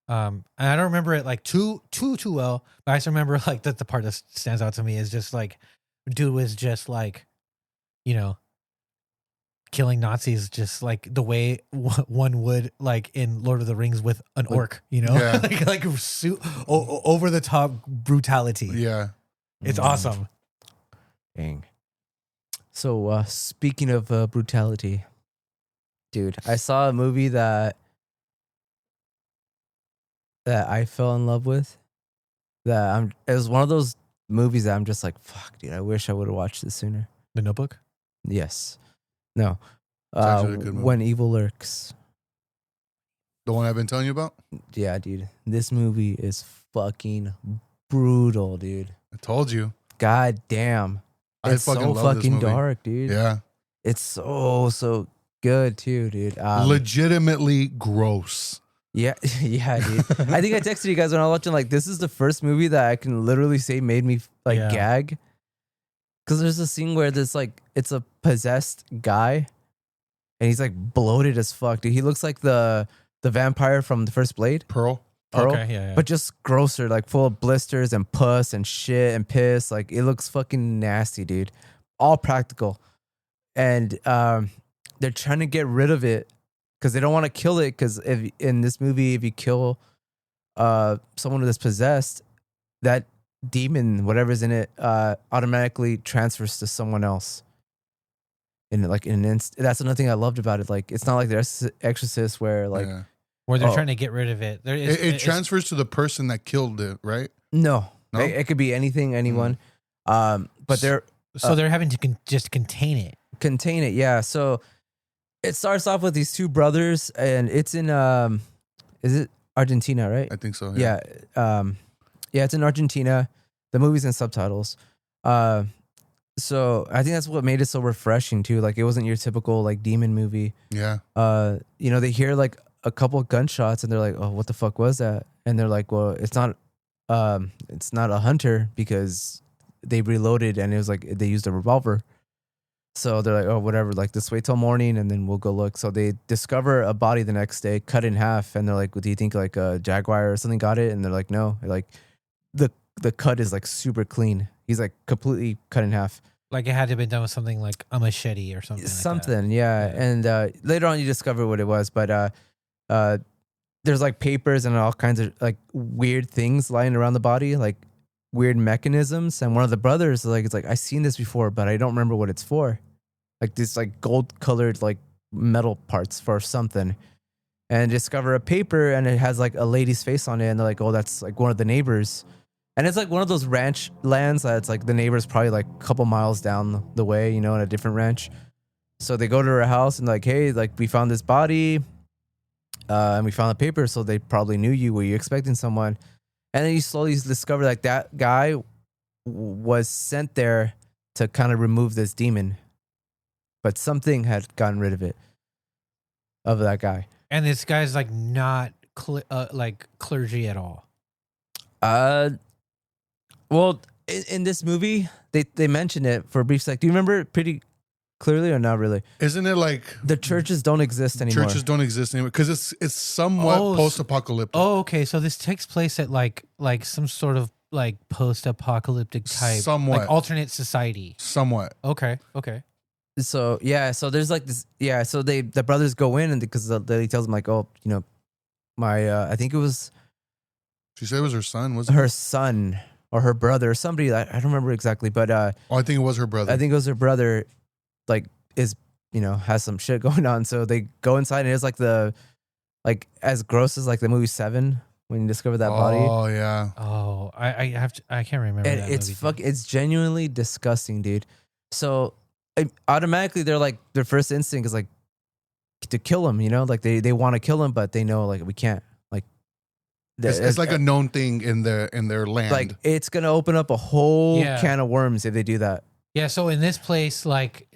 And I don't remember it like too well, but I just remember like that the part that stands out to me is just like, dude was just like, you know, killing Nazis just like the way one would like in Lord of the Rings with an orc, you know, Yeah. like over the top brutality. Yeah. It's awesome. Dang. So speaking of brutality, dude, I saw a movie that I fell in love with. It was one of those movies that I'm just like, fuck, dude, I wish I would have watched this sooner. The Notebook. Yes. No. actually a good movie. When Evil Lurks. The one I've been telling you about? Yeah, dude. This movie is fucking brutal, dude. I told you. God damn. I It's fucking so love this fucking movie. dark, dude. Yeah. It's so good too, dude. Legitimately gross. Yeah, yeah, dude. I think I texted you guys when I was watching. Like, this is the first movie that I can literally say made me like Yeah. gag. Because there's a scene where there's like it's a possessed guy, and he's like bloated as fuck, dude. He looks like the vampire from the first Blade, Pearl. Pearl, Okay, yeah. but just grosser, like full of blisters and pus and shit and piss. Like it looks fucking nasty, dude. All practical, and they're trying to get rid of it because they don't want to kill it. Because if in this movie, if you kill someone that's possessed, that demon, whatever's in it, automatically transfers to someone else. In like in an instant. That's another thing I loved about it. Like it's not like the Exorcist where like Yeah. Where they're Oh. trying to get rid of it. There is, It transfers to the person that killed it, right? no, No? It could be anything, anyone. But they're so they're having to just contain it. contain it. Yeah. So it starts off with these two brothers, and it's in is it Argentina, right? I think so. Yeah. Yeah, it's in Argentina. The movie's in subtitles. So I think that's what made it so refreshing too. Like it wasn't your typical like demon movie. Yeah. You know, they hear like a couple of gunshots and they're like, "Oh, what the fuck was that?" And they're like, "Well, it's not a hunter because they reloaded and it was like they used a revolver." So they're like, "Oh, whatever. Like, just wait till morning and then we'll go look." So they discover a body the next day, cut in half, and they're like, "Do you think like a jaguar or something got it?" And they're like, "No." Like the cut is like super clean. He's like completely cut in half. Like it had to have been done with something like a machete or something. Something, Like yeah. Yeah. And later on, you discover what it was. But there's like papers and all kinds of like weird things lying around the body, like weird mechanisms. And one of the brothers, like, it's like, "I've seen this before, but I don't remember what it's for." Like this, like gold colored, like metal parts for something. And discover a paper, and it has like a lady's face on it. And they're like, "Oh, that's like one of the neighbors." And it's like one of those ranch lands that's like the neighbor's probably like a couple miles down the way, you know, in a different ranch. So they go to her house and like, "Hey, like we found this body, and we found the paper, so they probably knew you. Were you expecting someone?" And then you slowly discover like that guy was sent there to kind of remove this demon, but something had gotten rid of it, of that guy. And this guy's like not like clergy at all. Well, in this movie, they mention it for a brief sec. Do you remember it pretty clearly or not really? Isn't it like The churches don't exist anymore. churches don't exist anymore? Because it's somewhat Oh, post-apocalyptic. Oh, okay. So this takes place at like some sort of like post-apocalyptic type, Somewhat. like alternate society. Somewhat. Okay. So yeah, so there's like this. Yeah, so the brothers go in, and because the lady tells them like, "Oh, you know, my I think it was She said it was her son, wasn't her son or her brother or somebody. I don't remember exactly, but it? Oh, I think it was her brother. I think it was her brother. Like is has some shit going on. So they go inside, and it's like like as gross as like the movie Seven when you discover that body. Oh yeah. Oh, I can't remember. And that it's movie. it's genuinely disgusting, dude. So automatically their first instinct is like to kill him, like they want to kill him, but they know like we can't. Like It's like a known thing in their land. like it's gonna open up a whole Yeah. can of worms if they do that. Yeah. So in this place, like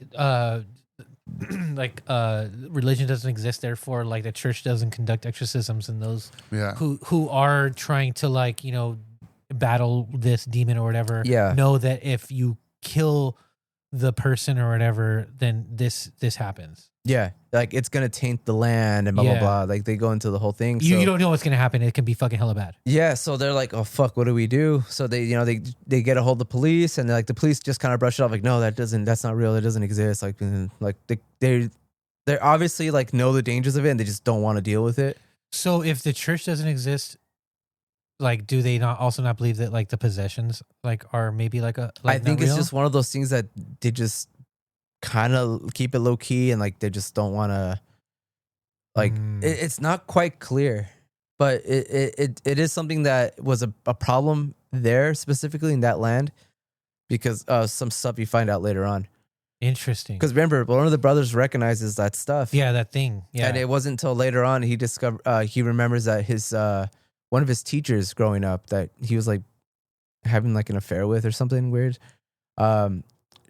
religion doesn't exist. Therefore, like the church doesn't conduct exorcisms, and those yeah. who are trying to like battle this demon or whatever. Yeah. Know that if you kill the person or whatever, then this happens. Yeah, like it's gonna taint the land and blah Yeah. blah blah. Like they go into the whole thing. You So- don't know what's gonna happen. It can be fucking hella bad. Yeah, so they're like, "Oh fuck, what do we do?" So they, they get a hold of the police, and like the police just kind of brush it off, like, "No, that's not real. It doesn't exist." Like, they obviously like know the dangers of it, and they just don't want to deal with it. So if the church doesn't exist, like, do they not believe that like the possessions like are maybe like a? Like, I think not it's real? just one of those things that they just kind of keep it low key, and like they just don't want to. Like it's not quite clear, but it is something that was a problem there specifically in that land because some stuff you find out later on. Interesting. Because remember, one of the brothers recognizes that stuff. Yeah, that thing. Yeah. And it wasn't until later on he remembers that his one of his teachers growing up that he was like having like an affair with or something weird.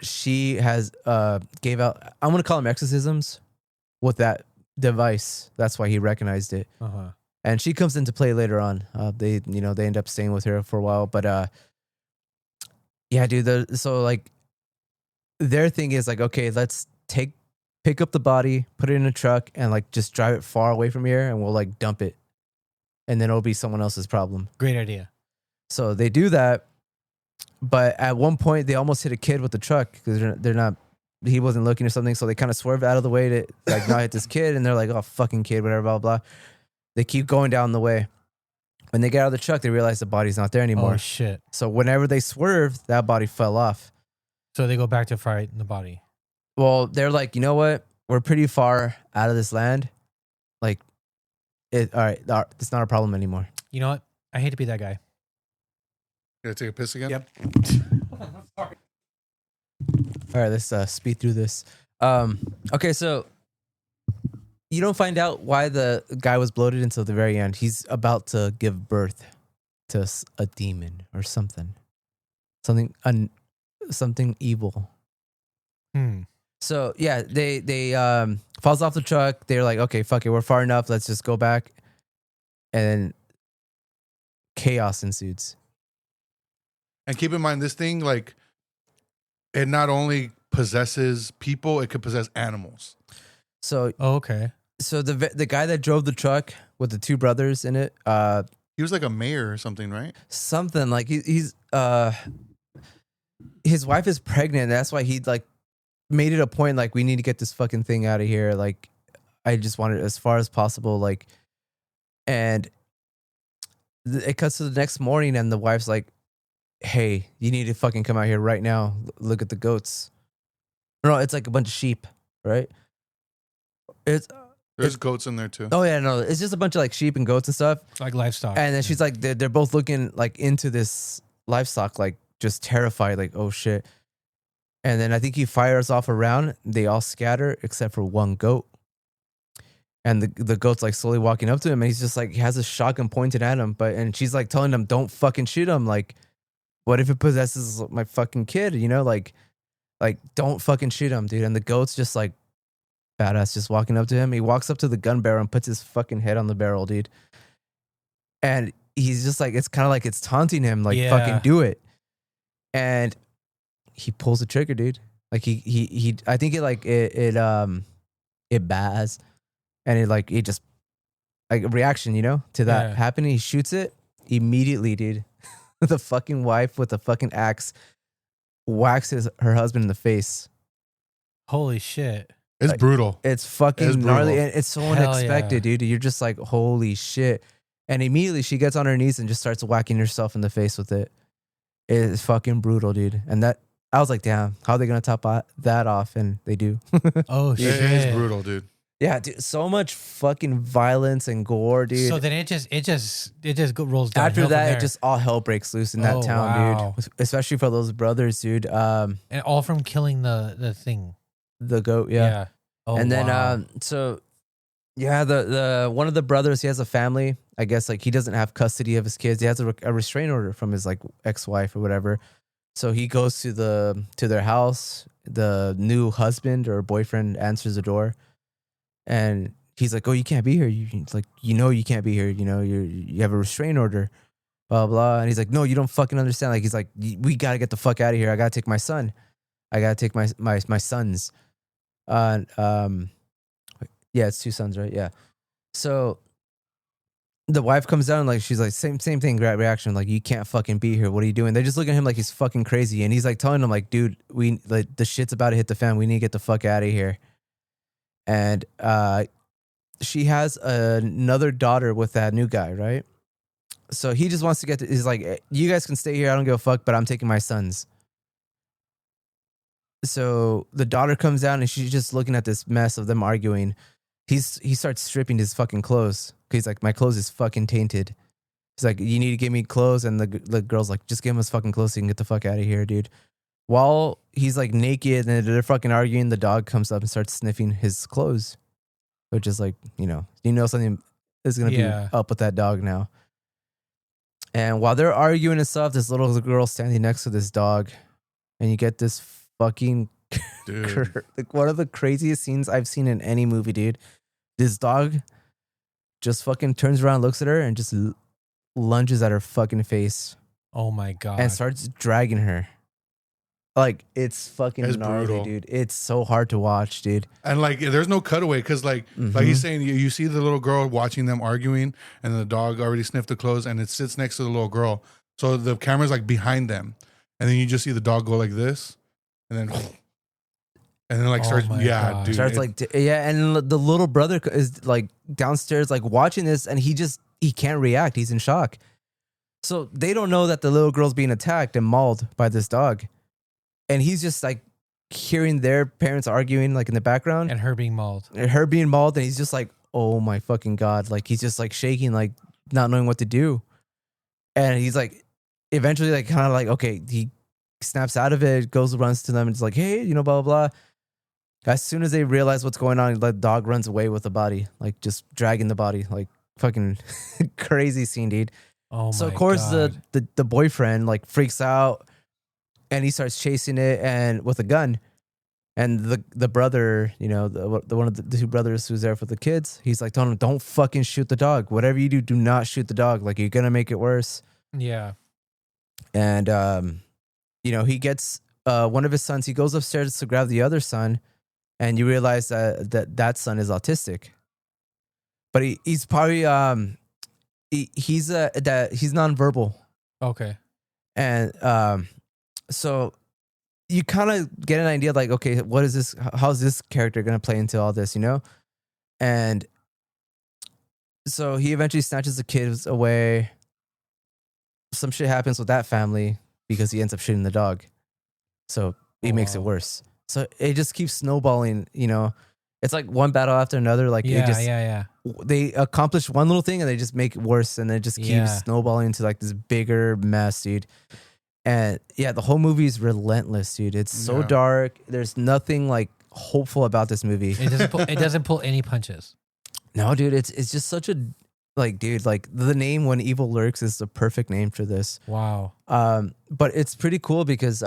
She has gave out, I'm gonna call them exorcisms with that device. That's why he recognized it. Uh-huh. and she comes into play later on. They end up staying with her for a while, but yeah, dude. So like, their thing is like, okay, let's pick up the body, put it in a truck, and like just drive it far away from here, and we'll like dump it, and then it'll be someone else's problem. Great idea. So they do that, but at one point they almost hit a kid with the truck because they're not. He wasn't looking or something, so they kind of swerved out of the way to like not hit this kid, and they're like, "Oh, fucking kid, whatever, blah blah." They keep going down the way. When they get out of the truck, they realize the body's not there anymore. Oh shit! So whenever they swerved, that body fell off. So they go back to fight the body. Well, they're like, you know what? We're pretty far out of this land. Like, all right, it's not a problem anymore. You know what? I hate to be that guy. Gonna take a piss again? Yep. All right, let's speed through this. Okay, so you don't find out why the guy was bloated until the very end. He's about to give birth to a demon or something evil. So yeah, they falls off the truck. They're like, okay, fuck it, we're far enough. Let's just go back, and chaos ensues. And keep in mind, this thing, like, it not only possesses people, it could possess animals. So okay. So the guy that drove the truck with the two brothers in it, he was like a mayor or something, right? Something like he's his wife is pregnant. That's why he like made it a point like we need to get this fucking thing out of here. Like I just want it as far as possible. Like, and it cuts to the next morning, and the wife's like, "Hey, you need to fucking come out here right now. Look at the goats." No, it's like a bunch of sheep, right? There's goats in there too. Oh yeah, no, it's just a bunch of like sheep and goats and stuff, like livestock. And then she's like, they're both looking like into this livestock, like just terrified, like oh shit. And then I think he fires off a round. They all scatter except for one goat, and the goat's like slowly walking up to him, and he's just like he has a shotgun pointed at him, and she's like telling him, "Don't fucking shoot him. Like, what if it possesses my fucking kid? You know, like don't fucking shoot him, dude." And the goat's just like badass, just walking up to him. He walks up to the gun barrel and puts his fucking head on the barrel, dude. And he's just like, it's kind of like it's taunting him, like fucking do it. And he pulls the trigger, dude. Like he I think it baz, and it just like a reaction, to that happening. He shoots it immediately, dude. The fucking wife with the fucking axe whacks her husband in the face. Holy shit. It's brutal. It's fucking gnarly, and it's so unexpected, dude. You're just like, holy shit. And immediately she gets on her knees and just starts whacking herself in the face with it. It's fucking brutal, dude. And that, I was like, damn, how are they going to top that off? And they do. Oh, shit. It is brutal, dude. Yeah, dude. So much fucking violence and gore, dude. So then it just rolls down. After that, it just all hell breaks loose in that town, dude. Especially for those brothers, dude. And all from killing the thing. The goat, yeah. Oh, and then the one of the brothers, he has a family. I guess like he doesn't have custody of his kids. He has a restraining order from his like ex-wife or whatever. So he goes to their house. The new husband or boyfriend answers the door, and he's like, "Oh, you can't be here. You can't be here. You have a restraining order, blah blah." And he's like, "No, you don't fucking understand." Like he's like, "We gotta get the fuck out of here. I gotta take my son. I gotta take my sons." It's two sons, right? Yeah. So the wife comes down, like she's like same thing, reaction, like you can't fucking be here. What are you doing? They just look at him like he's fucking crazy, and he's like telling them like, dude, we like the shit's about to hit the fan. We need to get the fuck out of here. And she has another daughter with that new guy, right? So he just wants to get. He's like, you guys can stay here. I don't give a fuck, but I'm taking my sons. So the daughter comes down and she's just looking at this mess of them arguing. He starts stripping his fucking clothes. He's like, my clothes is fucking tainted. He's like, you need to give me clothes. And the girl's like, just give him his fucking clothes so you can get the fuck out of here, dude. While he's like naked and they're fucking arguing, the dog comes up and starts sniffing his clothes. Which is like, something is going to be up with that dog now. And while they're arguing and stuff, this little girl standing next to this dog. And you get this fucking like one of the craziest scenes I've seen in any movie, dude. This dog just fucking turns around, looks at her, and just lunges at her fucking face Oh my god. and starts dragging her. Like, it's fucking It's gnarly, brutal. dude. It's so hard to watch, dude. And like, there's no cutaway because like he's saying, you see the little girl watching them arguing, and the dog already sniffed the clothes, and it sits next to the little girl. So the camera's like behind them, and then you just see the dog go like this, and then like Oh starts, my yeah, God. dude. Starts like, and the little brother is like downstairs, like watching this, and he can't react. He's in shock. So they don't know that the little girl's being attacked and mauled by this dog. And he's just like hearing their parents arguing like in the background and her being mauled. and her being mauled. And he's just like, oh my fucking God. Like, he's just like shaking, like not knowing what to do. And he's like, eventually like kind of like, okay, he snaps out of it, runs to them and it's like, hey, blah, blah, blah. As soon as they realize what's going on, the dog runs away with the body, like just dragging the body, like fucking crazy scene, dude. Oh my So of course god. the boyfriend like freaks out and he starts chasing it and with a gun. And the brother, the one of the two brothers who's there for the kids, he's like, don't fucking shoot the dog. Whatever you do, do not shoot the dog. Like, you're gonna make it worse. Yeah. And he gets one of his sons. He goes upstairs to grab the other son, and you realize that son is autistic. But he's probably he's nonverbal, Okay. and so you kind of get an idea, like, okay, what is this? How's this character gonna play into all this? And so he eventually snatches the kids away. Some shit happens with that family because he ends up shooting the dog. So he makes it Wow. worse. So it just keeps snowballing, It's like one battle after another. Like, Yeah. they accomplish one little thing and they just make it worse, and it just keeps Yeah. snowballing into like this bigger mess, dude. And yeah, the whole movie is relentless, dude. It's so Yeah. dark. There's nothing like hopeful about this movie. It doesn't pull any punches. No, dude, it's just such a dude, like the name When Evil Lurks is the perfect name for this. Wow. But it's pretty cool because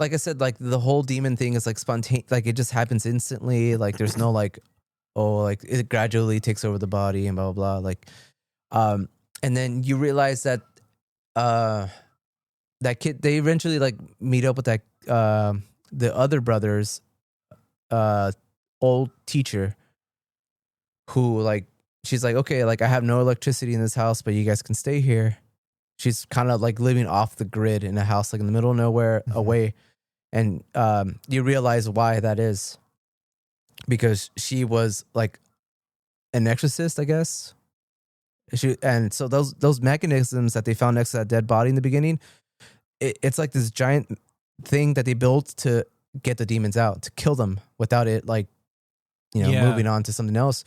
like I said, like the whole demon thing is like spontaneous, like it just happens instantly. Like there's no like, oh, like it gradually takes over the body and blah blah blah. Like and then you realize that that kid, they eventually like meet up with that the other brother's old teacher, who like, she's like, okay, like I have no electricity in this house, but you guys can stay here. She's kind of like living off the grid in a house like in the middle of nowhere, away. And you realize why that is, because she was like an exorcist, I guess. And so those mechanisms that they found next to that dead body in the beginning, it's like this giant thing that they built to get the demons out, to kill them without it like, moving on to something else.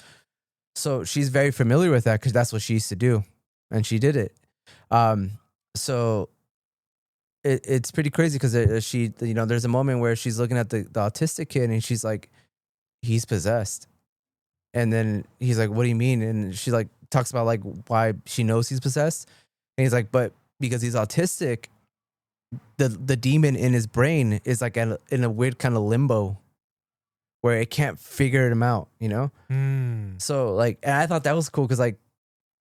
So she's very familiar with that because that's what she used to do, and she did it. So it's pretty crazy because she, there's a moment where she's looking at the autistic kid and she's like, he's possessed. And then he's like, what do you mean? And she like talks about like why she knows he's possessed. And he's like, but because he's autistic, the demon in his brain is like in a weird kind of limbo where it can't figure him out, So like, and I thought that was cool because like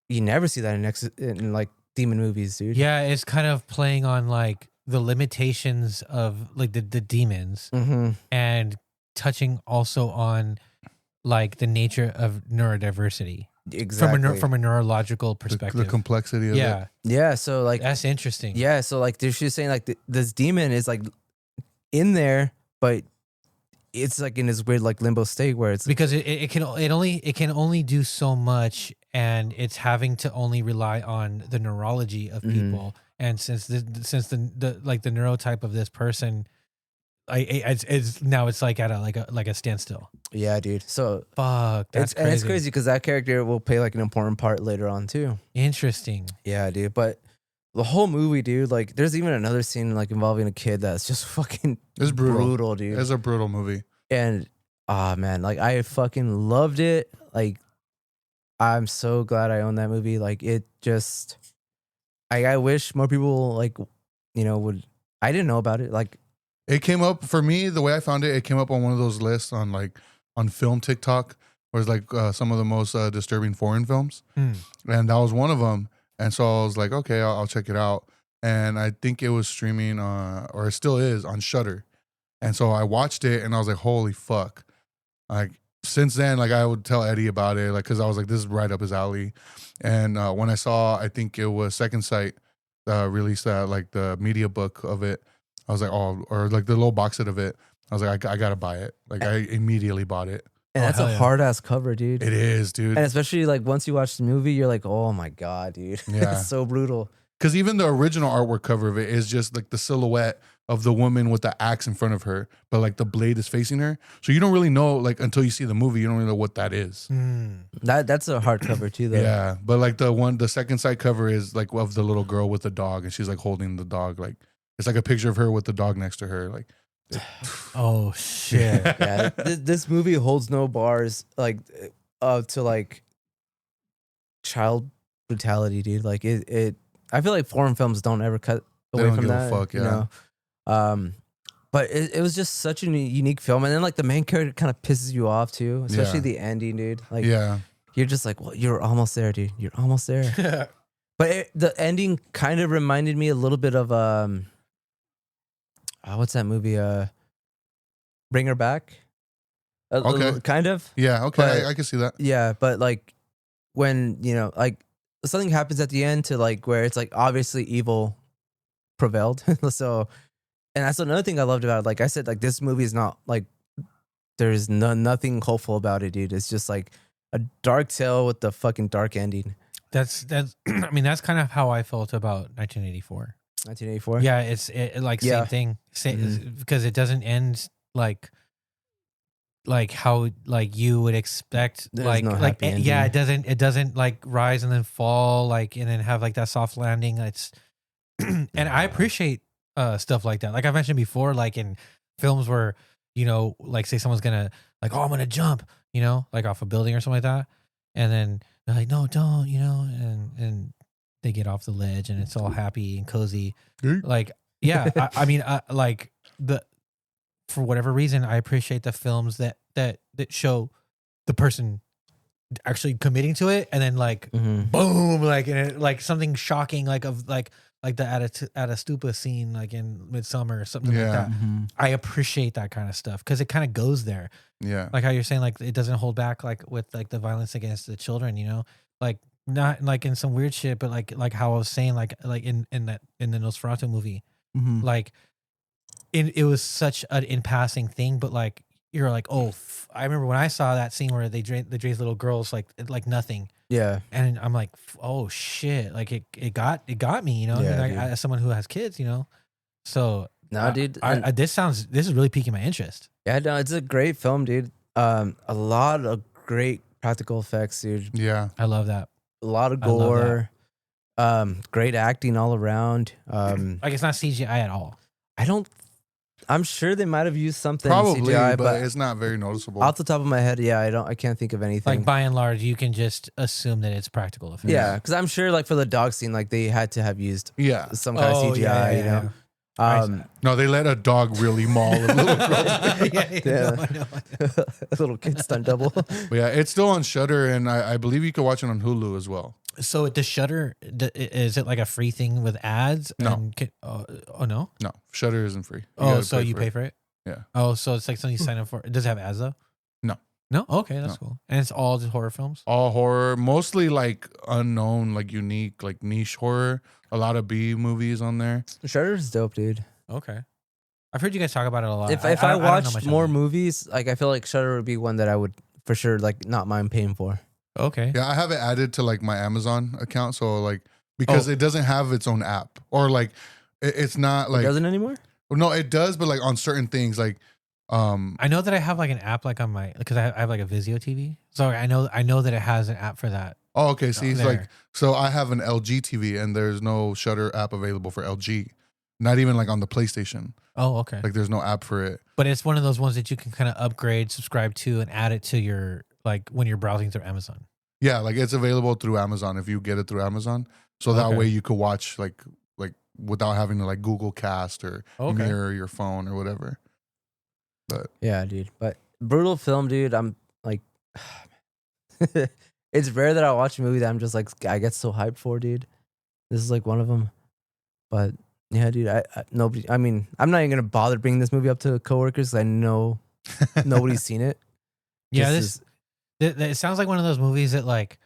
you never see that in like demon movies, dude. Yeah, it's kind of playing on like the limitations of like the demons, and touching also on like the nature of neurodiversity Exactly. from a neurological perspective. The complexity of it. Yeah. So like, That's interesting. yeah. So like, she's saying like this demon is like in there, but it's like in this weird like limbo state where it's Because it can only do so much, and it's having to only rely on the neurology of people. And since the neurotype of this person, it's like at a standstill. yeah, dude. So Fuck, that's and it's crazy because that character will play like an important part later on too. Interesting. Yeah, dude. But the whole movie, dude, like there's even another scene like involving a kid that's just fucking It's brutal. dude. It's a brutal movie. And man, like I fucking loved it. Like I'm so glad I own that movie. Like it just, I wish more people like, would. I didn't know about it. Like It came up for me, the way I found it, it came up on one of those lists on film TikTok. where it's like some of the most disturbing foreign films, Mm. and that was one of them. And so I was like, okay, I'll check it out. And I think it was streaming, or it still is on Shudder. And so I watched it, and I was like, holy fuck! Like since then, like I would tell Eddie about it, like because I was like, this is right up his alley. And when I saw, I think it was Second Sight released like the media book of it. I was like, oh, or like the little box set of it. I was like, I gotta buy it. Like I immediately bought it. And that's hell a yeah. hard ass cover, dude. It is, dude. And especially like once you watch the movie, you're like, oh my god, dude. Yeah. It's so brutal. Because even the original artwork cover of it is just like the silhouette of the woman with the axe in front of her, but like the blade is facing her. So you don't really know, like until you see the movie, you don't really know what that is. Mm. That's a hard cover too, though. Yeah, but like the Second Sight cover is like of the little girl with the dog, and she's like holding the dog. Like it's like a picture of her with the dog next to her. Like, Oh shit. Yeah, this movie holds no bars, like to like child brutality, dude. Like it. I feel like foreign films don't ever cut They away don't from give a that. fuck, You yeah. know? But it was just such a unique film, and then like the main character kind of pisses you off too, especially Yeah. the ending, dude. Like, yeah, you're just like, well, you're almost there, dude. You're almost there. But the ending kind of reminded me a little bit of what's that movie? Bring Her Back. Okay. Kind of. yeah. Okay, But- I can see that. Yeah, but like when like something happens at the end to like where it's like obviously evil prevailed. So, and that's another thing I loved about it. Like I said, like this movie is not like there's nothing hopeful about it, dude. It's just like a dark tale with the fucking dark ending. That's I mean that's kind of how I felt about 1984. 1984. Yeah, it's like Yeah. same thing, because it doesn't end like how like you would expect. There's like no like happy yeah, ending. it doesn't like rise and then fall like and then have like that soft landing. It's and I appreciate stuff like that. Like I mentioned before, like in films where like say someone's gonna like, oh, I'm gonna jump, like off a building or something like that, and then they're like, no, don't, and they get off the ledge and it's all happy and cozy. Like, yeah, I mean, like for whatever reason, I appreciate the films that show the person actually committing to it, and then like boom, like and it, like something shocking, like of like the at a stupa scene, like in Midsummer or something like that. I appreciate that kind of stuff because it kind of goes there. Yeah, Like how you're saying, like it doesn't hold back, like with like the violence against the children, like not like in some weird shit, but like how I was saying, like in the Nosferatu movie, like it was such an in passing thing, but like you're like, oh, I remember when I saw that scene where they drain little girls like nothing. Yeah. And I'm like, oh shit, like it got me, Yeah, like, dude. as someone who has kids, so No, dude. this is really piquing my interest. Yeah, no, it's a great film, dude. A lot of great practical effects, dude. yeah. I love that. A lot of I love gore. Great acting all around. Like it's not CGI at all. I'm sure they might have used something Probably, CGI, but it's not very noticeable. off the top of my head, yeah, I can't think of anything. Like by and large, you can just assume that it's practical effects. yeah, because I'm sure like for the dog scene, like they had to have used yeah. some kind of CGI, you know. No, they let a dog really maul a little girl. Yeah. I know. A little kid stunt double. But yeah, it's still on Shudder, and I believe you can watch it on Hulu as well. So the Shudder, is it like a free thing with ads? No. And oh no. No, Shudder isn't free. Oh, so you pay for it? Yeah. Oh, so it's like something you sign up for. Does it have ads though? No. No. Okay, that's No. cool. And it's all just horror films. All horror, mostly like unknown, like unique, like niche horror. A lot of B movies on there. Shudder's dope, dude. Okay. I've heard you guys talk about it a lot. If I don't know watched much more on it. movies, like I feel like Shudder would be one that I would for sure like not mind paying for. Okay. Yeah, I have it added to like my Amazon account, so like because it doesn't have its own app, or like it's not like It doesn't anymore? no, it does, but like on certain things, like I know that I have like an app like on my because I have like a Vizio TV, so I know that it has an app for that. oh, okay, see, it's There. like so I have an LG TV, and there's no Shudder app available for LG, not even like on the PlayStation. Oh, okay. Like there's no app for it. But it's one of those ones that you can kind of upgrade, subscribe to, and add it to your like when you're browsing through Amazon. Yeah, like it's available through Amazon if you get it through Amazon. So that Okay. way you could watch like without having to like Google Cast or Okay. mirror your phone or whatever. But Yeah, dude. But brutal film, dude. I'm like, It's rare that I watch a movie that I'm just like I get so hyped for, dude. This is like one of them. But yeah, dude, I nobody. I mean, I'm not even gonna bother bringing this movie up to coworkers 'cause I know nobody's seen it. Yeah, Just it sounds like one of those movies that like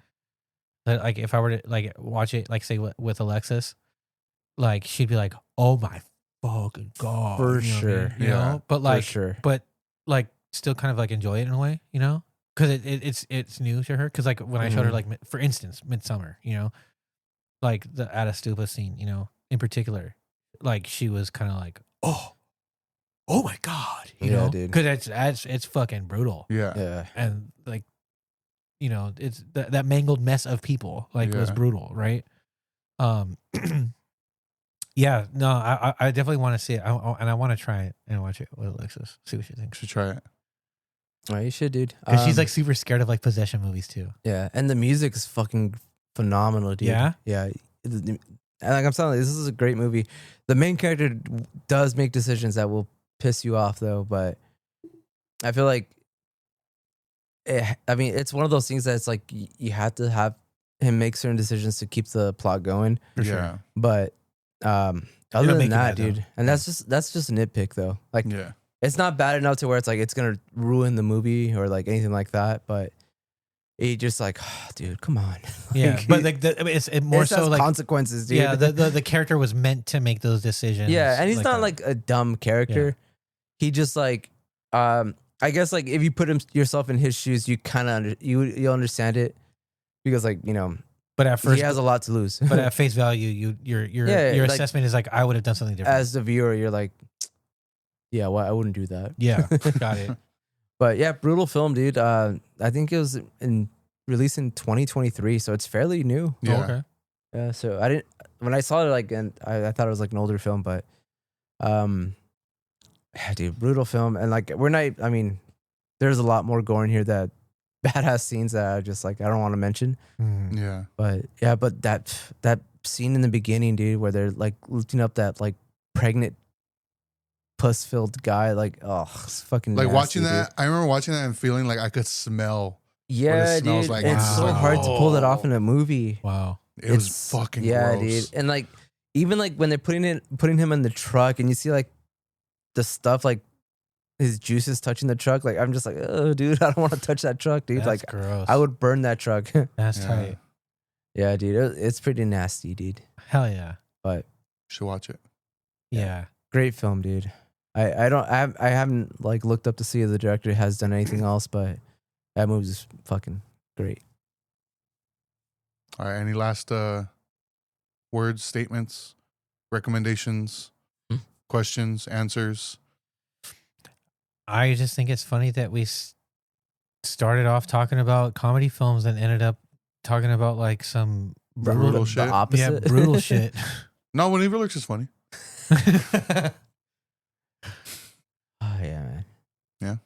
if I were to like watch it, like say with Alexis, like she'd be like, "Oh my fucking god," For you know what I sure. mean? You Yeah, know, but like, for sure. but like still kind of like enjoy it in a way, you know, because it's new to her. Because like when I showed her, like for instance, Midsummer, you know, like the Ada Stupa scene, you know, in particular, like she was kind of like, oh my god, you Yeah, know, dude. because it's fucking brutal, Yeah. Yeah. and like, you know, it's that mangled mess of people, like was Yeah. brutal, right? Yeah, no, I definitely want to see it, and I want to try it and watch it with Alexis, see what she thinks, Should try it. Oh, you should, dude. because she's like super scared of like possession movies too. Yeah, and the music is fucking phenomenal, dude. Yeah? Yeah. And like I'm telling you, this is a great movie. The main character does make decisions that will piss you off, though. But I feel like, I mean, it's one of those things that's like you have to have him make certain decisions to keep the plot going. For Yeah. sure. But other It'll than make it that, bad, though. dude, and that's just a nitpick, though. Like, Yeah. it's not bad enough to where it's like it's gonna ruin the movie or like anything like that. But it just like, dude, come on. Yeah, Like, but like it's more it so has like consequences, dude. yeah, the character was meant to make those decisions. Yeah, and he's not that. like a dumb character. He just like, I guess like if you put yourself in his shoes, you kind of you'll understand it because like But at first, he has a lot to lose. but at face value, your Yeah, like- assessment is like I would have done something different. As the viewer, you're like, yeah, well, I wouldn't do that. Yeah, got it. But yeah, brutal film, dude. I think it was released in 2023, so it's fairly new. Yeah. Oh, okay. Yeah, so I didn't when I saw it like, and I thought it was like an older film, but yeah, dude, brutal film, and like we're not. I mean, there's a lot more gore in here that badass scenes that I just like I don't want to mention. Mhm. Yeah. But yeah, but that scene in the beginning, dude, where they're like lifting up that like pregnant puss-filled guy, like it's fucking Like nasty, watching dude. that, I remember watching that and feeling like I could smell. Yeah, smells dude, like. it's Wow. so hard to pull that off in a movie. Wow. It was It's- fucking yeah, gross. dude, and like even like when they're putting him in the truck, and you see like the stuff like his juices touching the truck, like I'm just like, oh, dude, I don't want to touch that truck, dude. That's like gross. I would burn that truck. That's Yeah. tight. Yeah, dude, it's pretty nasty, dude. Hell yeah. But Should watch it. Yeah. great film, dude. I haven't like looked up to see if the director has done anything else, but that movie's fucking great. All right. Any last words, statements, recommendations, questions, answers? I just think it's funny that we started off talking about comedy films and ended up talking about like some Brutal The shit. opposite. yeah, brutal shit. No, when Evil Lurks is funny. Oh yeah, man.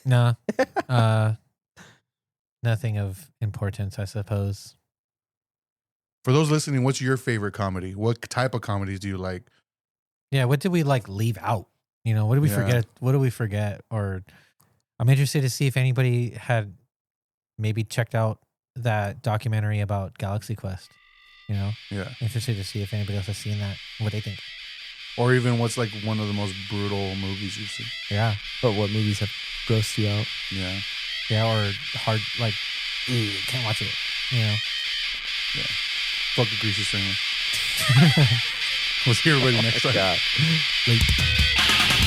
Nah. Nothing of importance, I suppose. For those listening, what's your favorite comedy? What type of comedies do you like? Yeah, what did we like leave out? You know, what did we Yeah. forget? What did we forget? Or I'm interested to see if anybody had maybe checked out that documentary about Galaxy Quest. You know, Yeah. interested to see if anybody else has seen that, what they think. Or even what's like one of the most brutal movies you've seen? Yeah. But what movies have grossed you out? Yeah. Yeah, or hard, like, ew, can't watch it. You know? Fuck a greasy stringer. We'll see everybody next time. God. Late.